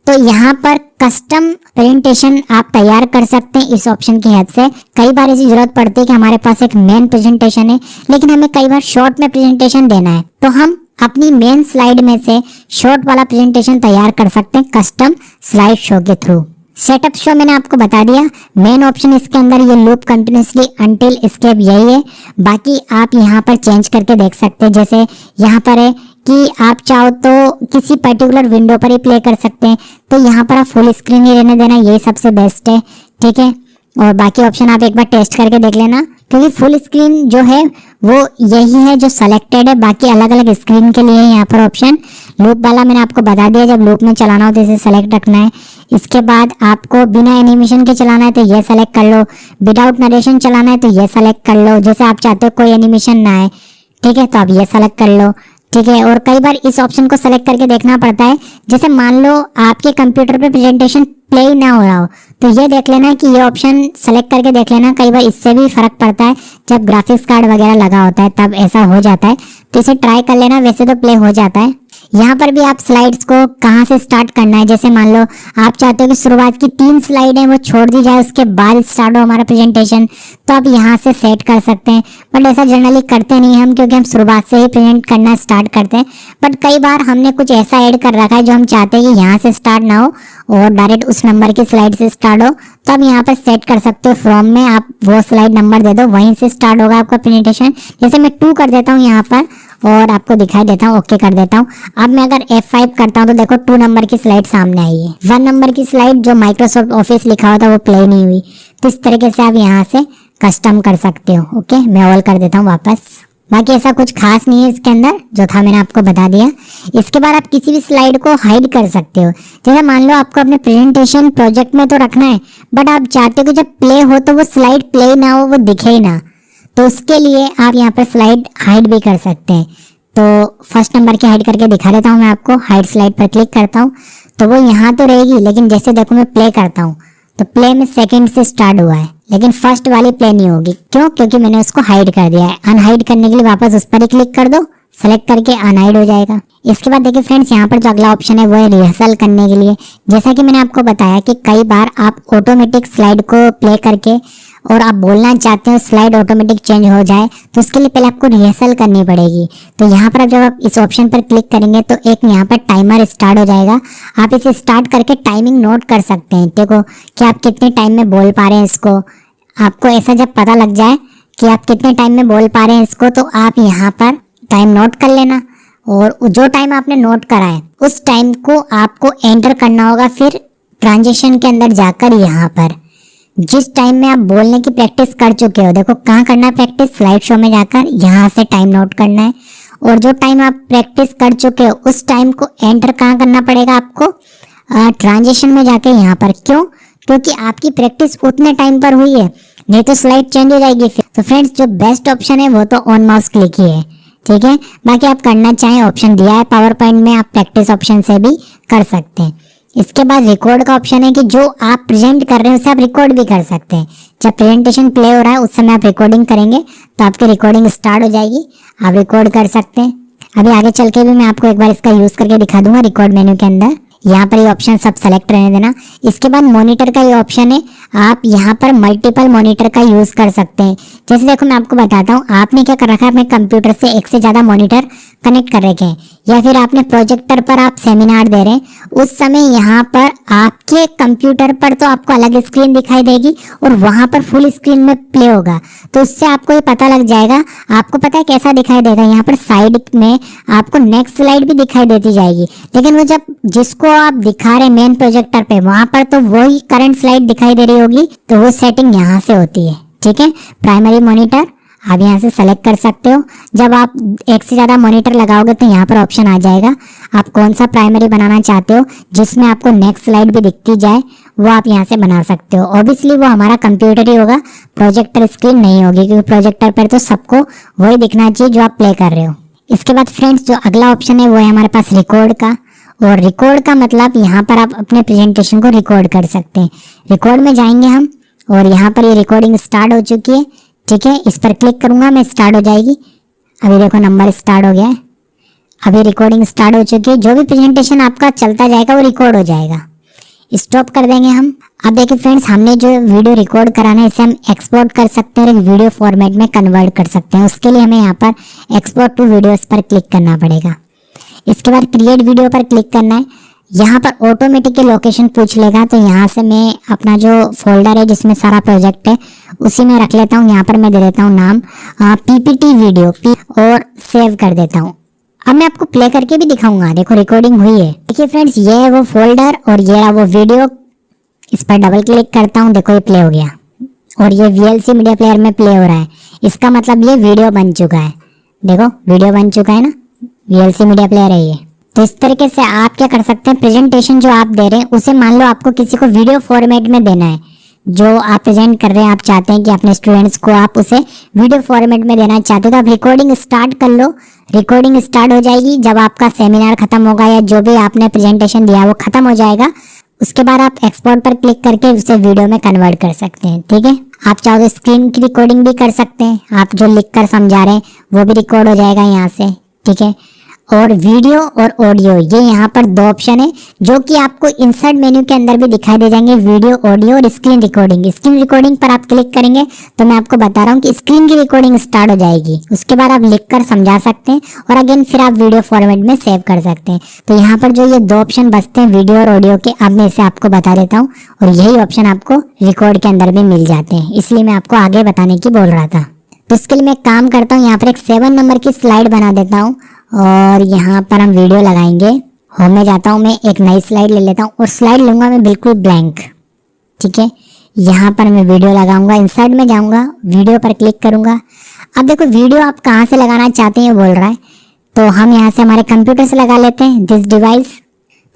तो यहाँ पर कस्टम प्रेजेंटेशन आप तैयार कर सकते हैं इस ऑप्शन की हेल्प से। कई बार ऐसी जरूरत पड़ती है कि हमारे पास एक मेन प्रेजेंटेशन है लेकिन हमें कई बार शॉर्ट में प्रेजेंटेशन देना है, तो हम अपनी मेन स्लाइड में से शॉर्ट वाला प्रेजेंटेशन तैयार कर सकते हैं कस्टम स्लाइड शो के थ्रू। सेटअप शो मैंने आपको बता दिया। मेन ऑप्शन इसके अंदर ये लूप कंटिन्यूसली अंटिल एस्केप यही है। बाकी आप यहाँ पर चेंज करके देख सकते हैं। जैसे यहाँ पर है कि आप चाहो तो किसी पर्टिकुलर विंडो पर ही प्ले कर सकते हैं, तो यहाँ पर आप फुल स्क्रीन ही रहने देना, यही सबसे बेस्ट है। ठीक है, और बाकी ऑप्शन आप एक बार टेस्ट करके देख लेना क्योंकि फुल स्क्रीन जो है वो यही है जो सेलेक्टेड है। बाकी अलग अलग स्क्रीन के लिए यहाँ पर ऑप्शन लूप वाला मैंने आपको बता दिया, जब लूप में चलाना हो तो इसे सेलेक्ट रखना है। इसके बाद आपको बिना एनिमेशन के चलाना है तो ये सेलेक्ट कर लो, विदाउट नरेशन चलाना है तो ये सेलेक्ट कर लो। जैसे आप चाहते हो कोई एनिमेशन ना आए, ठीक है, तो आप ये सेलेक्ट कर लो। ठीक है, और कई बार इस ऑप्शन को सेलेक्ट करके देखना पड़ता है। जैसे मान लो आपके कंप्यूटर पे प्रेजेंटेशन प्ले ही ना हो रहा हो तो ये देख लेना कि ये ऑप्शन सेलेक्ट करके देख लेना। कई बार इससे भी फर्क पड़ता है, जब ग्राफिक्स कार्ड वगैरह लगा होता है तब ऐसा हो जाता है, तो इसे ट्राई कर लेना, वैसे तो प्ले हो जाता है। यहाँ पर भी आप स्लाइड्स को कहाँ से स्टार्ट करना है, जैसे मान लो आप चाहते हो कि शुरुआत की 3 स्लाइड है वो छोड़ दी जाए, उसके बाद स्टार्ट हो हमारा प्रेजेंटेशन, तो आप यहाँ से सेट कर सकते हैं। बट ऐसा जनरली करते नहीं हम, क्योंकि हम शुरुआत से ही प्रेजेंट करना स्टार्ट करते हैं। बट कई बार हमने कुछ ऐसा ऐड कर रखा है जो हम चाहते हैं कि यहाँ से स्टार्ट ना हो और डायरेक्ट उस नंबर की स्लाइड से स्टार्ट हो, तो आप यहाँ पर सेट कर सकते हो। फ्रॉम में आप वो स्लाइड नंबर दे दो, वहीं से स्टार्ट होगा आपका प्रेजेंटेशन। जैसे मैं 2 कर देता हूँ यहाँ पर और आपको दिखाई देता हूँ, ओके कर देता हूँ। अब मैं अगर F5 करता हूँ तो देखो 2 नंबर की स्लाइड सामने आई है। 1 नंबर की स्लाइड जो माइक्रोसॉफ्ट ऑफिस लिखा हुआ था वो प्ले नहीं हुई। तो इस तरीके से आप यहाँ से कस्टम कर सकते हो। ओके, मैं ऑल कर देता हूँ वापस। बाकी ऐसा कुछ खास नहीं है इसके अंदर, जो था मैंने आपको बता दिया। इसके बाद आप किसी भी स्लाइड को हाइड कर सकते हो। जैसे मान लो आपको अपने प्रेजेंटेशन प्रोजेक्ट में तो रखना है, बट आप चाहते हो कि जब प्ले हो तो वो स्लाइड प्ले ना हो, वो दिखे ही ना, तो उसके लिए आप यहाँ पर स्लाइड हाइड भी कर सकते हैं। तो फर्स्ट नंबर की हाइड करके दिखा देता हूँ मैं आपको। हाइड स्लाइड पर क्लिक करता हूँ तो वो यहाँ तो रहेगी, लेकिन जैसे देखो मैं प्ले करता हूँ तो प्ले में सेकंड से स्टार्ट हुआ है, लेकिन फर्स्ट वाली प्ले नहीं होगी। क्यों? क्योंकि मैंने उसको हाइड कर दिया है। अनहाइड करने के लिए वापस उस पर ही क्लिक कर दो, सेलेक्ट करके अनहाइड हो जाएगा। इसके बाद देखिए फ्रेंड्स, यहाँ पर जो अगला ऑप्शन है वो है रिहर्सल करने के लिए। जैसा कि मैंने आपको बताया कि कई बार आप ऑटोमेटिक स्लाइड को प्ले करके और आप बोलना चाहते हो स्लाइड ऑटोमेटिक चेंज हो जाए, तो उसके लिए पहले आपको रिहर्सल करनी पड़ेगी। तो यहाँ पर जब आप इस ऑप्शन पर क्लिक करेंगे तो एक यहाँ पर टाइमर स्टार्ट हो जाएगा। आप इसे स्टार्ट करके टाइमिंग नोट कर सकते हैं। देखो कि आप कितने टाइम में बोल पा रहे हैं इसको। आपको ऐसा जब पता लग जाए कि आप कितने टाइम में बोल पा रहे हैं इसको, तो आप यहाँ पर टाइम नोट कर लेना और जो टाइम आपने नोट करा है उस टाइम को आपको एंटर करना होगा। फिर ट्रांजिशन के अंदर जाकर यहाँ पर जिस टाइम में आप बोलने की प्रैक्टिस कर चुके हो, देखो कहाँ करना है प्रैक्टिस, स्लाइड शो में जाकर यहाँ से टाइम नोट करना है। और जो टाइम आप प्रैक्टिस कर चुके हो उस टाइम को एंटर कहाँ करना पड़ेगा आपको, ट्रांजिशन में जाके यहाँ पर। क्यों? क्योंकि आपकी प्रैक्टिस उतने टाइम पर हुई है, नहीं तो स्लाइड चेंज हो जाएगी फिर। तो फ्रेंड्स, जो बेस्ट ऑप्शन है वो तो ऑन माउस क्लिक ही है। ठीक है। बाकी आप करना चाहें ऑप्शन दिया है पावर पॉइंट में, आप प्रैक्टिस ऑप्शन से भी कर सकते हैं। इसके बाद रिकॉर्ड का ऑप्शन है कि जो आप प्रेजेंट कर रहे हैं उसे आप रिकॉर्ड भी कर सकते हैं। जब प्रेजेंटेशन प्ले हो रहा है उस समय आप रिकॉर्डिंग करेंगे तो आपकी रिकॉर्डिंग स्टार्ट हो जाएगी, आप रिकॉर्ड कर सकते हैं। अभी आगे चल के भी मैं आपको एक बार इसका यूज करके दिखा दूंगा रिकॉर्ड मेन्यू के अंदर। यहाँ पर ये ऑप्शन सब सेलेक्ट रहने देना। इसके बाद मॉनिटर का ये ऑप्शन है, आप यहाँ पर मल्टीपल मॉनिटर का यूज कर सकते हैं। जैसे देखो मैं आपको बताता हूँ, आपने क्या कर रखा है, अपने कंप्यूटर से एक से ज्यादा मॉनिटर कनेक्ट कर रखे हैं, या फिर आपने प्रोजेक्टर पर आप सेमिनार दे रहे हैं, उस समय यहाँ पर आपके कंप्यूटर पर तो आपको अलग स्क्रीन दिखाई देगी और वहां पर फुल स्क्रीन में प्ले होगा। तो उससे आपको ये पता लग जाएगा। आपको पता है कैसा दिखाई देगा, यहाँ पर साइड में आपको नेक्स्ट स्लाइड भी दिखाई देती जाएगी, लेकिन वो जब जिसको आप दिखा रहे मेन प्रोजेक्टर पे वहां पर तो वही करंट स्लाइड दिखाई दे रही होगी। तो वो सेटिंग यहाँ से होती है, ठीक है। प्राइमरी मॉनिटर आप यहाँ से सेलेक्ट कर सकते हो। जब आप एक से ज्यादा मॉनिटर लगाओगे तो यहाँ पर ऑप्शन आ जाएगा, आप कौन सा प्राइमरी बनाना चाहते हो जिसमें आपको नेक्स्ट स्लाइड भी दिखती जाए, वो आप यहाँ से बना सकते हो। ऑब्वियसली वो हमारा कंप्यूटर ही होगा, प्रोजेक्टर स्क्रीन नहीं होगी, क्योंकि प्रोजेक्टर पर तो सबको वही दिखना चाहिए जो आप प्ले कर रहे हो। इसके बाद फ्रेंड्स जो अगला ऑप्शन है वो है हमारे पास रिकॉर्ड का। और रिकॉर्ड का मतलब यहाँ पर आप अपने प्रेजेंटेशन को रिकॉर्ड कर सकते हैं। रिकॉर्ड में जाएंगे हम और यहाँ पर ये रिकॉर्डिंग स्टार्ट हो चुकी है, ठीक है। इस पर क्लिक करूंगा मैं, स्टार्ट हो जाएगी। अभी देखो नंबर स्टार्ट हो गया है, अभी रिकॉर्डिंग स्टार्ट हो चुकी है। जो भी प्रेजेंटेशन आपका चलता जाएगा वो रिकॉर्ड हो जाएगा। स्टॉप कर देंगे हम। अब देखिए फ्रेंड्स, हमने जो वीडियो रिकॉर्ड कराना है इसे हम एक्सपोर्ट कर सकते हैं और एक वीडियो फॉर्मेट में कन्वर्ट कर सकते हैं। उसके लिए हमें यहाँ पर एक्सपोर्ट टू वीडियोस पर क्लिक करना पड़ेगा। इसके बाद क्रिएट वीडियो पर क्लिक करना है। यहाँ पर ऑटोमेटिक लोकेशन पूछ लेगा, तो यहाँ से मैं अपना जो फोल्डर है जिसमें सारा प्रोजेक्ट है उसी में रख लेता हूँ। यहाँ पर मैं दे देता हूँ नाम पीपीटी वीडियो और सेव कर देता हूँ। अब मैं आपको प्ले करके भी दिखाऊंगा। देखो रिकॉर्डिंग हुई है। देखिए फ्रेंड्स, ये है वो फोल्डर और ये रहा वो वीडियो। इस पर डबल क्लिक करता हूँ, देखो ये प्ले हो गया और ये VLC मीडिया प्लेयर में प्ले हो रहा है। इसका मतलब ये वीडियो बन चुका है। देखो वीडियो बन चुका है ना, VLC मीडिया प्लेयर है ये। तो इस तरीके से आप क्या कर सकते हैं, प्रेजेंटेशन जो आप दे रहे हैं उसे मान लो आपको किसी को वीडियो फॉर्मेट में देना है। जो आप प्रेजेंट कर रहे हैं, आप चाहते हैं कि अपने स्टूडेंट्स को आप उसे वीडियो फॉर्मेट में देना चाहते हो, तो आप रिकॉर्डिंग स्टार्ट कर लो। रिकॉर्डिंग स्टार्ट हो जाएगी जब आपका सेमिनार खत्म होगा या जो भी आपने प्रेजेंटेशन दिया वो खत्म हो जाएगा। उसके बाद आप एक्सपोर्ट पर क्लिक करके उसे वीडियो में कन्वर्ट कर सकते हैं, ठीक है। आप चाहो तो स्क्रीन की रिकॉर्डिंग भी कर सकते हैं, आप जो लिख कर समझा रहे हैं वो भी रिकॉर्ड हो जाएगा यहाँ से, ठीक है। और वीडियो और ऑडियो, ये यहाँ पर दो ऑप्शन है जो कि आपको इंसर्ट मेन्यू के अंदर भी दिखाई दे जाएंगे, वीडियो, ऑडियो और स्क्रीन रिकॉर्डिंग। स्क्रीन रिकॉर्डिंग पर आप क्लिक करेंगे तो मैं आपको बता रहा हूँ कि स्क्रीन की रिकॉर्डिंग स्टार्ट हो जाएगी। उसके बाद आप लिख कर समझा सकते हैं और अगेन फिर आप वीडियो फॉर्मेट में सेव कर सकते हैं। तो यहाँ पर जो ये दो ऑप्शन बचते हैं वीडियो और ऑडियो के, अब मैं इसे आपको बता देता हूँ और यही ऑप्शन आपको रिकॉर्ड के अंदर भी मिल जाते हैं, इसलिए मैं आपको आगे बताने की बोल रहा था। तो इसके लिए मैं काम करता हूँ, यहाँ पर एक 7 नंबर की स्लाइड बना देता हूँ और यहाँ पर हम वीडियो लगाएंगे। होम में जाता हूँ, मैं एक नई स्लाइड ले लेता हूँ और स्लाइड लूंगा मैं बिल्कुल ब्लैंक, ठीक है। यहाँ पर मैं वीडियो लगाऊंगा, इंसर्ट में जाऊंगा, वीडियो पर क्लिक करूंगा। अब देखो वीडियो आप कहाँ से लगाना चाहते हैं बोल रहा है, तो हम यहाँ से हमारे कंप्यूटर से लगा लेते हैं, दिस डिवाइस।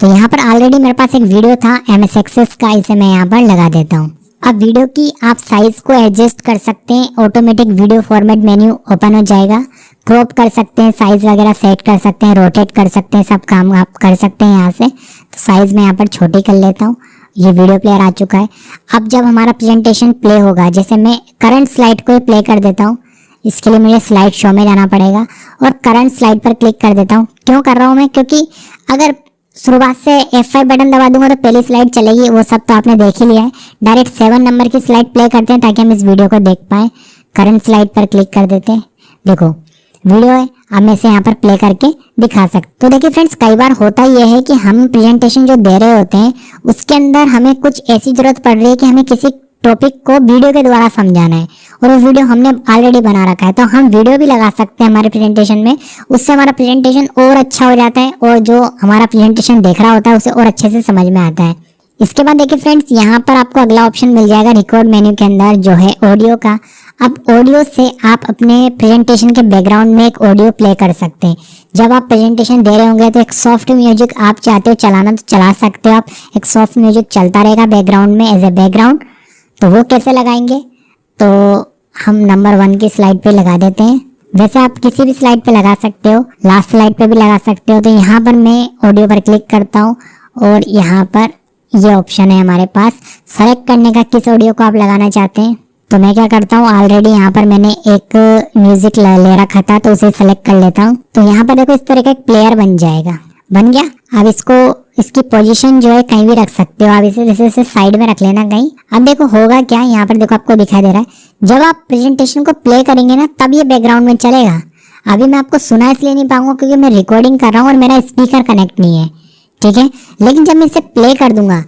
तो यहाँ पर ऑलरेडी मेरे पास एक वीडियो था MS Access का, इसे मैं यहाँ पर लगा देता हूँ। अब वीडियो की आप साइज को एडजस्ट कर सकते हैं, automatic video format menu open हो जाएगा। क्रॉप कर सकते हैं, साइज वगैरह सेट कर सकते हैं, रोटेट कर सकते हैं, सब काम आप कर सकते हैं यहाँ से। तो साइज मैं यहाँ पर छोटी कर लेता हूँ। ये वीडियो प्लेयर आ चुका है। अब जब हमारा प्रेजेंटेशन प्ले होगा, जैसे मैं करंट स्लाइड को प्ले कर देता हूँ, इसके लिए मुझे स्लाइड शो में जाना पड़ेगा और करंट स्लाइड पर क्लिक कर देता हूँ। क्यों कर रहा हूँ मैं, क्योंकि अगर शुरुआत से F5 बटन दबा दूंगा तो पहली स्लाइड चलेगी, वो सब तो आपने देख ही लिया है। डायरेक्ट 7 नंबर की स्लाइड प्ले करते हैं ताकि हम इस वीडियो को देख पाए। करंट स्लाइड पर क्लिक कर देते हैं, देखो वीडियो है। अब मैं इसे यहाँ पर प्ले करके दिखा सकते। तो देखिए फ्रेंड्स, कई बार होता यह है कि हम प्रेजेंटेशन जो दे रहे होते हैं उसके अंदर हमें कुछ ऐसी जरूरत पड़ रही है कि हमें किसी टॉपिक को वीडियो के द्वारा समझाना है और वो वीडियो हमने ऑलरेडी बना रखा है, तो हम वीडियो भी लगा सकते हैं हमारे प्रेजेंटेशन में। उससे हमारा प्रेजेंटेशन और अच्छा हो जाता है और जो हमारा प्रेजेंटेशन देख रहा होता है उसे और अच्छे से समझ में आता है। इसके बाद देखिए फ्रेंड्स, यहाँ पर आपको अगला ऑप्शन मिल जाएगा रिकॉर्ड मेन्यू के अंदर, जो है ऑडियो का। अब ऑडियो से आप अपने प्रेजेंटेशन के बैकग्राउंड में एक ऑडियो प्ले कर सकते हैं। जब आप प्रेजेंटेशन दे रहे होंगे तो एक सॉफ्ट म्यूजिक आप चाहते हो चलाना तो चला सकते हो, आप एक सॉफ्ट म्यूजिक चलता रहेगा बैकग्राउंड में एज ए बैकग्राउंड। तो वो कैसे लगाएंगे, तो हम नंबर 1 की स्लाइड पे लगा देते हैं। जैसे आप किसी भी स्लाइड पे लगा सकते हो, लास्ट स्लाइड पे भी लगा सकते हो। तो यहाँ पर मैं ऑडियो पर क्लिक करता हूँ और यहाँ पर ये ऑप्शन है हमारे पास सेलेक्ट करने का, किस ऑडियो को आप लगाना चाहते हैं। तो मैं क्या करता हूँ, ऑलरेडी यहाँ पर मैंने एक म्यूजिक ले रखा था तो उसे सेलेक्ट कर लेता हूँ। तो यहाँ पर देखो इस तरह का एक प्लेयर बन जाएगा, बन गया। अब इसको, इसकी पोजीशन जो है कहीं भी रख सकते हो आप, इसे जैसे साइड में रख लेना कहीं। अब देखो होगा क्या, यहाँ पर देखो आपको दिखाई दे रहा है, जब आप प्रेजेंटेशन को प्ले करेंगे ना तब ये बैकग्राउंड में चलेगा। अभी मैं आपको सुना इसलिए नहीं पाऊंगा क्योंकि मैं रिकॉर्डिंग कर रहा हूँ और मेरा स्पीकर कनेक्ट नहीं है, ठीक है। लेकिन जब मैं इसे प्ले कर दूंगा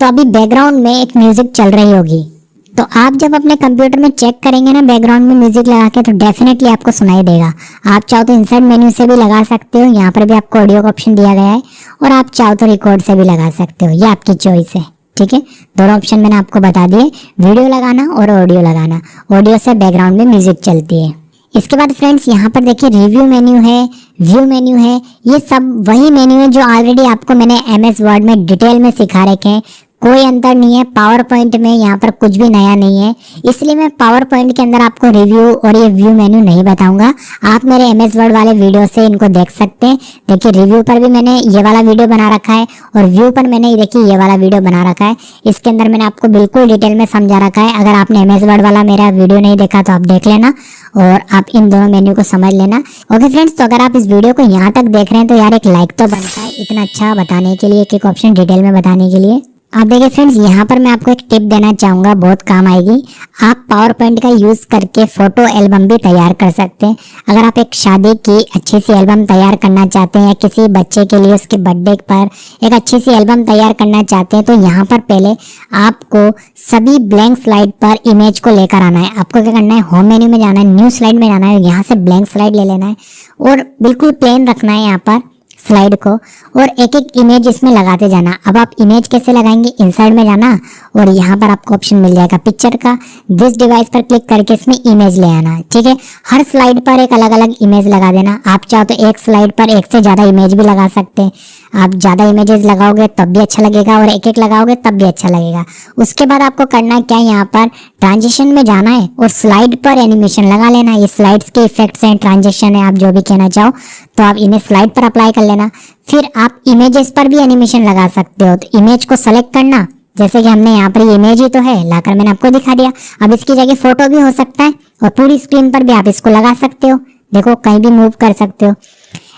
तो अभी बैकग्राउंड में एक म्यूजिक चल रही होगी। तो आप जब अपने कंप्यूटर में चेक करेंगे ना बैकग्राउंड में म्यूजिक लगा के, तो डेफिनेटली आपको सुनाई देगा। आप चाहो तो इंसर्ट मेन्यू से भी लगा सकते हो, यहाँ पर भी आपको ऑडियो का ऑप्शन दिया गया है, और आप चाहो तो रिकॉर्ड से भी लगा सकते हो, ये आपकी चॉइस है, ठीक है। दोनों ऑप्शन मैंने आपको बता दिए, वीडियो लगाना और ऑडियो लगाना। ऑडियो से बैकग्राउंड में म्यूजिक चलती है। इसके बाद फ्रेंड्स यहाँ पर देखिए रिव्यू मेन्यू है, व्यू मेन्यू है, ये सब वही मेन्यू है जो ऑलरेडी आपको मैंने MS वर्ड में डिटेल में सिखा रखे हैं। कोई अंतर नहीं है, पावर पॉइंट में यहाँ पर कुछ भी नया नहीं है, इसलिए मैं पावर पॉइंट के अंदर आपको रिव्यू और ये व्यू मेन्यू नहीं बताऊंगा। आप मेरे MS वर्ड वाले वीडियो से इनको देख सकते हैं। देखिए रिव्यू पर भी मैंने ये वाला वीडियो बना रखा है और व्यू पर मैंने देखिए ये वाला वीडियो बना रखा है। इसके अंदर मैंने आपको बिल्कुल डिटेल में समझा रखा है। अगर आपने MS वर्ड वाला मेरा वीडियो नहीं देखा तो आप देख लेना और आप इन दोनों मेन्यू को समझ लेना। ओके फ्रेंड्स, तो अगर आप इस वीडियो को यहाँ तक देख रहे हैं तो यार एक लाइक तो बनता है, इतना अच्छा बताने के लिए, एक ऑप्शन डिटेल में बताने के लिए। आप देखिए फ्रेंड्स, यहाँ पर मैं आपको एक टिप देना चाहूँगा, बहुत काम आएगी। आप पावर पॉइंट का यूज़ करके फ़ोटो एल्बम भी तैयार कर सकते हैं। अगर आप एक शादी की अच्छी सी एल्बम तैयार करना चाहते हैं या किसी बच्चे के लिए उसके बर्थडे पर एक अच्छी सी एल्बम तैयार करना चाहते हैं, तो यहाँ पर पहले आपको सभी ब्लैंक स्लाइड पर इमेज को लेकर आना है। आपको क्या करना है, होम मेन्यू में जाना है, न्यू स्लाइड में जाना है, यहाँ से ब्लैंक स्लाइड ले लेना है और बिल्कुल प्लेन रखना है यहाँ पर स्लाइड को, और एक एक इमेज इसमें लगाते जाना। अब आप इमेज कैसे लगाएंगे, इंसर्ट में जाना और यहाँ पर आपको ऑप्शन मिल जाएगा पिक्चर का, दिस डिवाइस पर क्लिक करके इसमें इमेज ले आना, ठीक है। हर स्लाइड पर एक अलग अलग इमेज लगा देना। आप चाहो तो एक स्लाइड पर एक से ज़्यादा इमेज भी लगा सकते हैं। आप ज़्यादा इमेजेस लगाओगे तब भी अच्छा लगेगा और एक एक लगाओगे तब भी अच्छा लगेगा। उसके बाद आपको करना क्या है, यहाँ पर ट्रांजिशन में जाना है और स्लाइड पर एनिमेशन लगा लेना। ये स्लाइड्स के इफेक्ट्स हैं, ट्रांजिशन है, आप जो भी कहना चाहो तो आप इन्हें स्लाइड पर अप्लाई कर लेना। फिर आप इमेजेस पर भी एनिमेशन लगा सकते हो। तो इमेज को सेलेक्ट करना, जैसे कि हमने यहाँ पर ये इमेज ही तो है, लाकर मैंने आपको दिखा दिया। अब इसकी जगह फोटो भी हो सकता है और पूरी स्क्रीन पर भी आप इसको लगा सकते हो। देखो कहीं भी मूव कर सकते हो।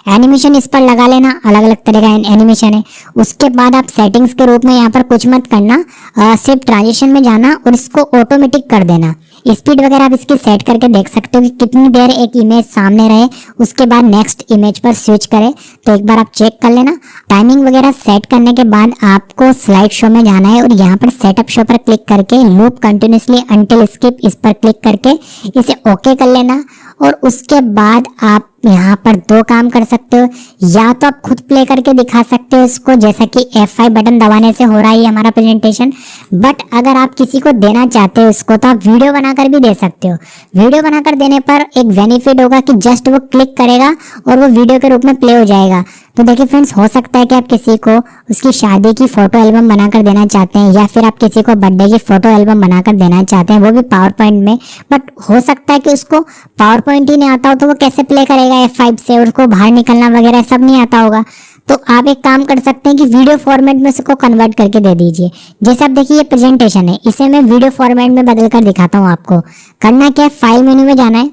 एनिमेशन इस पर लगा लेना, अलग अलग तरह का एनिमेशन है। उसके बाद आप सेटिंग्स के रूप में यहाँ पर कुछ मत करना, सिर्फ ट्रांजिशन में जाना और इसको ऑटोमेटिक कर देना। स्पीड वगैरह आप इसकी सेट करके देख सकते हो कि कितनी देर एक इमेज सामने रहे, उसके बाद नेक्स्ट इमेज पर स्विच करे। तो एक बार आप चेक कर लेना। टाइमिंग वगैरह सेट करने के बाद आपको स्लाइड शो में जाना है और यहाँ पर सेटअप शो पर क्लिक करके लूप कंटिन्यूसली अंटिल स्किप इस पर क्लिक करके इसे ओके कर लेना। और उसके बाद आप यहाँ पर दो काम कर सकते हो, या तो आप खुद प्ले करके दिखा सकते हो इसको, जैसा कि F5 बटन दबाने से हो रहा है हमारा प्रेजेंटेशन। बट अगर आप किसी को देना चाहते हो इसको तो आप वीडियो बनाकर भी दे सकते हो। वीडियो बनाकर देने पर एक बेनिफिट होगा कि जस्ट वो क्लिक करेगा और वो वीडियो के रूप में प्ले हो जाएगा। तो देखिए फ्रेंड्स, हो सकता है कि आप किसी को उसकी शादी की फोटो एल्बम बनाकर देना चाहते हैं या फिर आप किसी को बर्थडे की फोटो एल्बम बनाकर देना चाहते हैं, वो भी पावर पॉइंट में। बट हो सकता है कि उसको पावर पॉइंट ही नहीं आता हो, तो वो कैसे प्ले करेगा F5 से, और उसको बाहर निकलना वगैरह सब नहीं आता होगा। तो आप एक काम कर सकते हैं कि वीडियो फॉर्मेट में इसको कन्वर्ट करके दे दीजिए। जैसे आप देखिए ये प्रेजेंटेशन है, इसे मैं वीडियो फॉर्मेट में बदल कर दिखाता हूँ आपको। करना क्या है, फाइल मेन्यू में जाना है।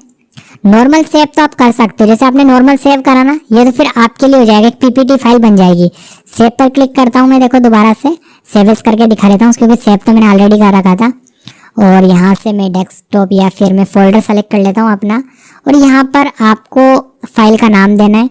नॉर्मल सेव तो आप कर सकते हो, जैसे आपने नॉर्मल सेव करा ना, ये तो फिर आपके लिए हो जाएगा, एक PPT फाइल बन जाएगी। सेव पर क्लिक करता हूँ मैं, देखो दोबारा से सेव एज करके दिखा देता हूँ, क्योंकि सेव तो मैंने ऑलरेडी कर रखा था। और यहाँ से मैं डेस्कटॉप या फिर मैं फोल्डर सेलेक्ट कर लेता हूँ अपना, और यहाँ पर आपको फाइल का नाम देना है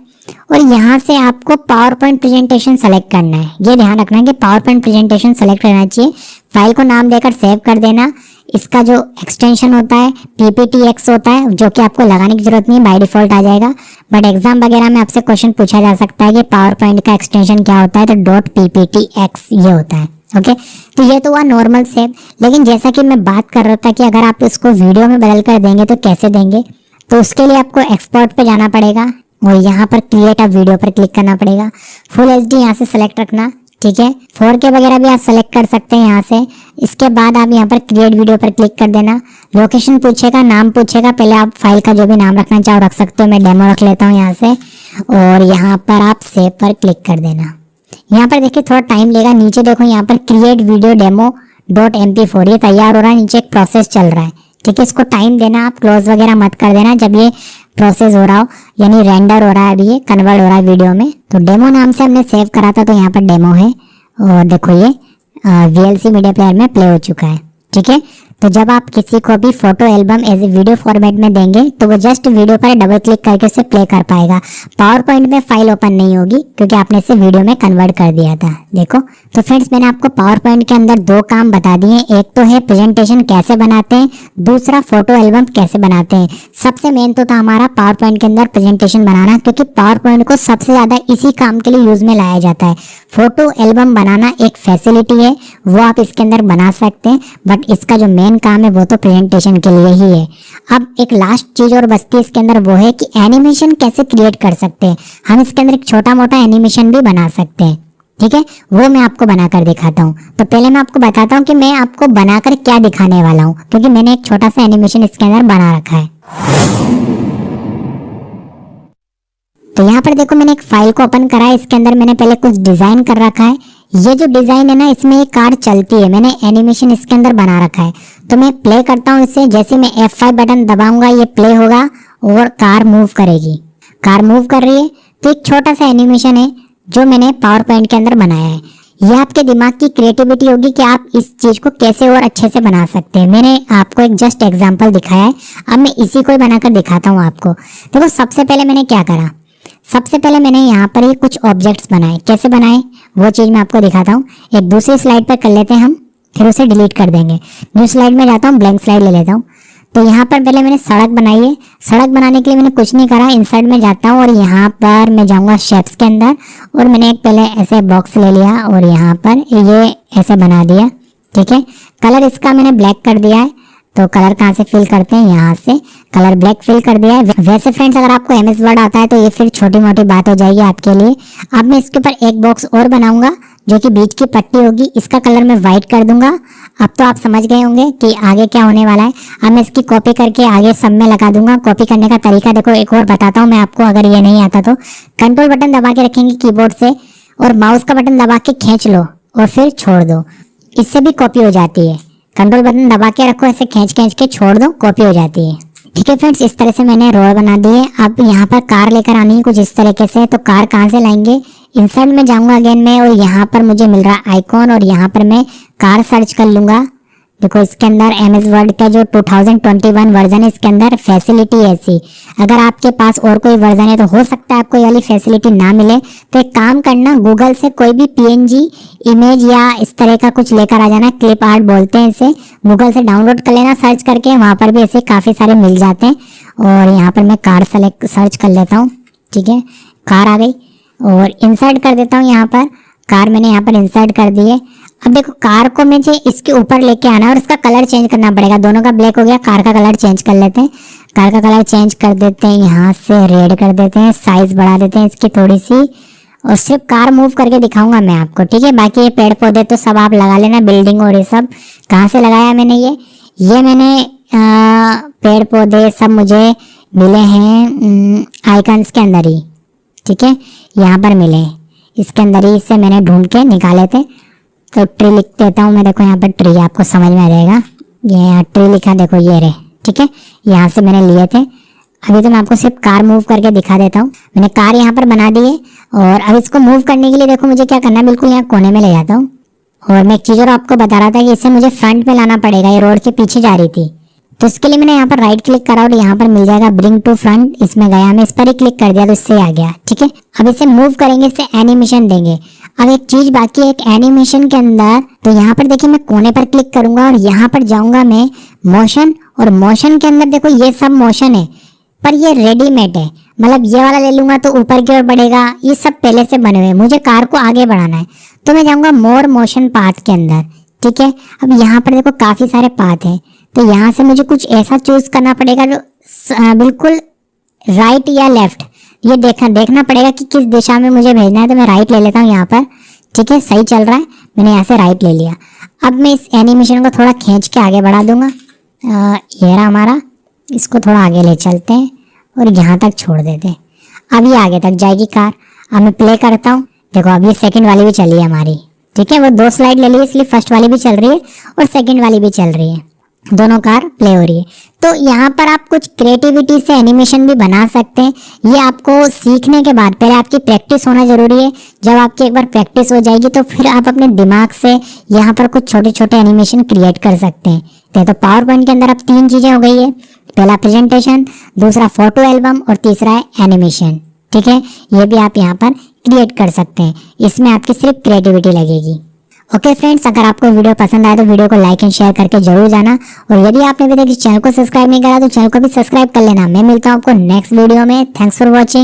और यहाँ से आपको पावर पॉइंट प्रेजेंटेशन सेलेक्ट करना है। ये ध्यान रखना है कि पावर पॉइंट प्रेजेंटेशन सेलेक्ट करना चाहिए। फाइल को नाम देकर सेव कर देना। इसका जो एक्सटेंशन होता है PPTX होता है, जो कि आपको लगाने की जरूरत नहीं है, बाय डिफॉल्ट आ जाएगा। बट एग्जाम वगैरह में आपसे क्वेश्चन पूछा जा सकता है कि पावर पॉइंट का एक्सटेंशन क्या होता है, तो .PPTX ये होता है। ओके, तो ये तो हुआ नॉर्मल सेव। लेकिन जैसा कि मैं बात कर रहा था कि अगर आप इसको वीडियो में बदल कर देंगे तो कैसे देंगे, तो उसके लिए आपको एक्सपोर्ट पे जाना पड़ेगा और यहाँ पर क्रिएट अ वीडियो पर क्लिक करना पड़ेगा। फुल HD यहाँ से सेलेक्ट रखना, ठीक है। 4K वगैरह भी आप सेलेक्ट कर सकते हैं यहाँ से। इसके बाद आप यहाँ पर क्रिएट वीडियो पर क्लिक कर देना। लोकेशन पूछेगा, नाम पूछेगा, पहले आप फाइल का जो भी नाम रखना चाहो रख सकते हो, मैं डेमो रख लेता हूँ यहाँ से। और यहाँ पर आप सेव पर क्लिक कर देना। यहाँ पर देखिए थोड़ा टाइम लेगा। नीचे देखो यहाँ पर क्रिएट वीडियो डेमो .mp4 ये तैयार हो रहा है, नीचे एक प्रोसेस चल रहा है, ठीक है। इसको टाइम देना, आप क्लोज वगैरह मत कर देना जब ये प्रोसेस हो रहा हो, यानी रेंडर हो रहा है, अभी ये कन्वर्ट हो रहा है वीडियो में। तो डेमो नाम से हमने सेव करा था, तो यहाँ पर डेमो है और देखो ये VLC मीडिया प्लेयर में प्ले हो चुका है, ठीक है। तो जब आप किसी को भी photo album as a video format में देंगे तो वो जस्ट वीडियो पर डबल क्लिक करके उसे प्ले कर पाएगा। पावर पॉइंट में फाइल ओपन नहीं होगी क्योंकि आपने इसे वीडियो में कन्वर्ट कर दिया था। देखो तो फ्रेंड्स, मैंने आपको पावर पॉइंट के अंदर 2 काम बता दिए। एक तो है प्रेजेंटेशन कैसे बनाते हैं, दूसरा फोटो एल्बम कैसे बनाते हैं। सबसे मेन तो था हमारा पावर पॉइंट के अंदर प्रेजेंटेशन बनाना, क्योंकि पावर पॉइंट को सबसे ज्यादा इसी काम के लिए यूज में लाया जाता है। फोटो एल्बम बनाना एक फैसिलिटी है, वो आप इसके अंदर बना सकते हैं, बट इसका जो मेन काम है वो तो प्रेजेंटेशन के लिए ही है। अब एक लास्ट चीज और बचती है इसके अंदर, वो है कि एनिमेशन कैसे क्रिएट कर सकते हैं। हम इसके अंदर एक छोटा मोटा एनिमेशन भी बना सकते हैं, ठीक है। वो मैं आपको बनाकर दिखाता हूँ। तो पहले मैं आपको बताता हूँ कि मैं आपको बनाकर क्या दिखाने वाला हूँ, क्योंकि मैंने एक छोटा सा एनिमेशन इसके अंदर बना रखा है। तो यहाँ पर देखो मैंने एक फाइल को ओपन करा है, इसके अंदर मैंने पहले कुछ डिजाइन कर रखा है। ये जो डिजाइन है ना, इसमें एक कार चलती है, मैंने एनिमेशन इसके अंदर बना रखा है। तो मैं प्ले करता हूँ इसे, जैसे मैं F5 बटन दबाऊंगा ये प्ले होगा और कार मूव करेगी। कार मूव कर रही है। तो एक छोटा सा एनिमेशन है जो मैंने पावर पॉइंट के अंदर बनाया है। ये आपके दिमाग की क्रिएटिविटी होगी कि आप इस चीज को कैसे और अच्छे से बना सकते हैं। मैंने आपको एक जस्ट एग्जांपल दिखाया है, अब मैं इसी को ही बनाकर दिखाता हूँ आपको। देखो सबसे पहले मैंने क्या करा, सबसे पहले मैंने यहाँ पर ये कुछ ऑब्जेक्ट्स बनाए। कैसे बनाए वो चीज मैं आपको दिखाता हूँ। एक दूसरी स्लाइड पर कर लेते हैं हम, फिर उसे डिलीट कर देंगे। न्यू स्लाइड में जाता हूँ, ब्लैंक स्लाइड ले लेता हूँ। तो यहाँ पर पहले मैंने सड़क बनाई है। सड़क बनाने के लिए मैंने कुछ नहीं करा, इंसर्ट में जाता हूँ और यहाँ पर मैं जाऊँगा शेप्स के अंदर, और मैंने एक पहले ऐसे बॉक्स ले लिया और यहाँ पर ये ऐसे बना दिया, ठीक है। कलर इसका मैंने ब्लैक कर दिया है। तो कलर कहाँ से फिल करते हैं, यहाँ से कलर ब्लैक फिल कर दिया है। वैसे फ्रेंड्स अगर आपको MS वर्ड आता है तो ये फिर छोटी मोटी बात हो जाएगी आपके लिए। अब मैं इसके ऊपर एक बॉक्स और बनाऊंगा जो कि बीच की पट्टी होगी, इसका कलर मैं व्हाइट कर दूंगा। अब तो आप समझ गए होंगे कि आगे क्या होने वाला है। अब मैं इसकी कॉपी करके आगे सब में लगा दूंगा। कॉपी करने का तरीका देखो एक और बताता हूँ मैं आपको, अगर ये नहीं आता तो कंट्रोल बटन दबा के रखेंगे कीबोर्ड से और माउस का बटन दबा के खींच लो और फिर छोड़ दो, इससे भी कॉपी हो जाती है। कंट्रोल बटन दबा के रखो, ऐसे खींच के छोड़ दो, कॉपी हो जाती है, ठीक है फ्रेंड्स। इस तरह से मैंने रोड बना दी है। अब यहाँ पर कार लेकर आनी है कुछ इस तरीके से। तो कार कहाँ से लाएंगे, इंसर्ट में जाऊंगा अगेन में, और यहाँ पर मुझे मिल रहा है आइकॉन, और यहाँ पर मैं कार सर्च कर लूंगा। देखो इसके अंदर MS वर्ड का जो 2021 वर्जन है, इसके अंदर फैसिलिटी ऐसी, अगर आपके पास और कोई वर्जन है तो हो सकता है आपको ये वाली फैसिलिटी ना मिले। तो एक काम करना, गूगल से कोई भी PNG इमेज या इस तरह का कुछ लेकर आ जाना, क्लिप आर्ट बोलते हैं इसे, गूगल से डाउनलोड कर लेना सर्च करके, वहां पर भी ऐसे काफी सारे मिल जाते हैं। और यहाँ पर मैं कार सर्च कर लेता हूँ, ठीक है। कार आ गई और इंसर्ट कर देता हूँ। यहाँ पर कार मैंने यहाँ पर इंसर्ट कर दी है। अब देखो कार को मुझे इसके ऊपर लेके आना है और इसका कलर चेंज करना पड़ेगा। दोनों का ब्लैक हो गया, कार का कलर चेंज कर लेते हैं। कार का कलर चेंज कर देते हैं, यहाँ से रेड कर देते हैं, साइज बढ़ा देते हैं इसकी थोड़ी सी, और सिर्फ कार मूव करके दिखाऊंगा मैं आपको, ठीक है। बाकी ये पेड़ पौधे तो सब आप लगा लेना, बिल्डिंग और ये सब। कहाँ से लगाया मैंने ये मैंने पेड़ पौधे सब मुझे मिले हैं आइकन्स के अंदर ही, ठीक है, यहाँ पर मिले, इसके अंदर ही से मैंने ढूंढ के निकाले थे। तो ट्री लिख देता हूँ मैं, देखो यहाँ पर ट्री आपको समझ में आ जाएगा। ये यहाँ ट्री लिखा, देखो ये रहे, ठीक है, यहाँ से मैंने लिए थे। अभी तो मैं आपको सिर्फ कार मूव करके दिखा देता हूँ। मैंने कार यहाँ पर बना दी है, और अब इसको मूव करने के लिए देखो मुझे क्या करना है, बिल्कुल यहाँ कोने में ले जाता हूँ। और मैं एक चीज़ और आपको बता रहा था कि इसे मुझे फ्रंट में लाना पड़ेगा, ये रोड के पीछे जा रही थी। तो इसके लिए मैंने यहाँ पर राइट क्लिक करा और यहाँ पर मिल जाएगा ब्रिंग टू फ्रंट, इसमें गया, मैं इस पर ही क्लिक कर दिया तो इससे आ गया, ठीक है। अब इसे मूव करेंगे, इससे एनिमेशन देंगे। अब एक चीज बाकी है, एक एनिमेशन के अंदर, तो यहाँ पर देखिए मैं कोने पर क्लिक करूंगा और यहाँ पर जाऊंगा मैं मोशन, और मोशन के अंदर देखो ये सब मोशन है, पर ये रेडीमेड है, मतलब ये वाला ले लूंगा तो ऊपर की ओर बढ़ेगा, ये सब पहले से बने हुए। मुझे कार को आगे बढ़ाना है तो मैं जाऊंगा मोर मोशन पाथ के अंदर, ठीक है। अब यहाँ पर देखो काफी सारे पाथ हैं, तो यहाँ से मुझे कुछ ऐसा चूज करना पड़ेगा जो बिल्कुल राइट या लेफ्ट, ये देखना पड़ेगा कि किस दिशा में मुझे भेजना है। तो मैं राइट ले लेता हूँ यहाँ पर, ठीक है, सही चल रहा है। मैंने यहाँ से राइट ले लिया। अब मैं इस एनिमेशन को थोड़ा खींच के आगे बढ़ा दूंगा। ये रहा हमारा, इसको थोड़ा आगे ले चलते हैं और यहाँ तक छोड़ देते हैं। अब ये आगे तक जाएगी कार। अब मैं प्ले करता हूँ। देखो अब ये सेकंड वाली भी चली है हमारी। ठीक है, वो 2 स्लाइड ले ली इसलिए फर्स्ट वाली भी चल रही है और सेकंड वाली भी चल रही है, दोनों कार प्ले हो रही है। तो यहाँ पर आप कुछ क्रिएटिविटी से एनिमेशन भी बना सकते हैं। ये आपको सीखने के बाद, पहले आपकी प्रैक्टिस होना जरूरी है। जब आपकी एक बार प्रैक्टिस हो जाएगी तो फिर आप अपने दिमाग से यहाँ पर कुछ छोटे छोटे एनिमेशन क्रिएट कर सकते हैं। तो पावर पॉइंट के अंदर अब 3 चीजें हो गई है। पहला प्रेजेंटेशन, दूसरा फोटो एल्बम और तीसरा है एनिमेशन। ठीक है, ये भी आप यहाँ पर क्रिएट कर सकते हैं। इसमें आपकी सिर्फ क्रिएटिविटी लगेगी। ओके फ्रेंड्स, अगर आपको वीडियो पसंद आए तो वीडियो को लाइक एंड शेयर करके जरूर जाना। और यदि आपने अभी तक इस चैनल को सब्सक्राइब नहीं करा तो चैनल को भी सब्सक्राइब कर लेना। मैं मिलता हूँ आपको नेक्स्ट वीडियो में। Thanks for watching.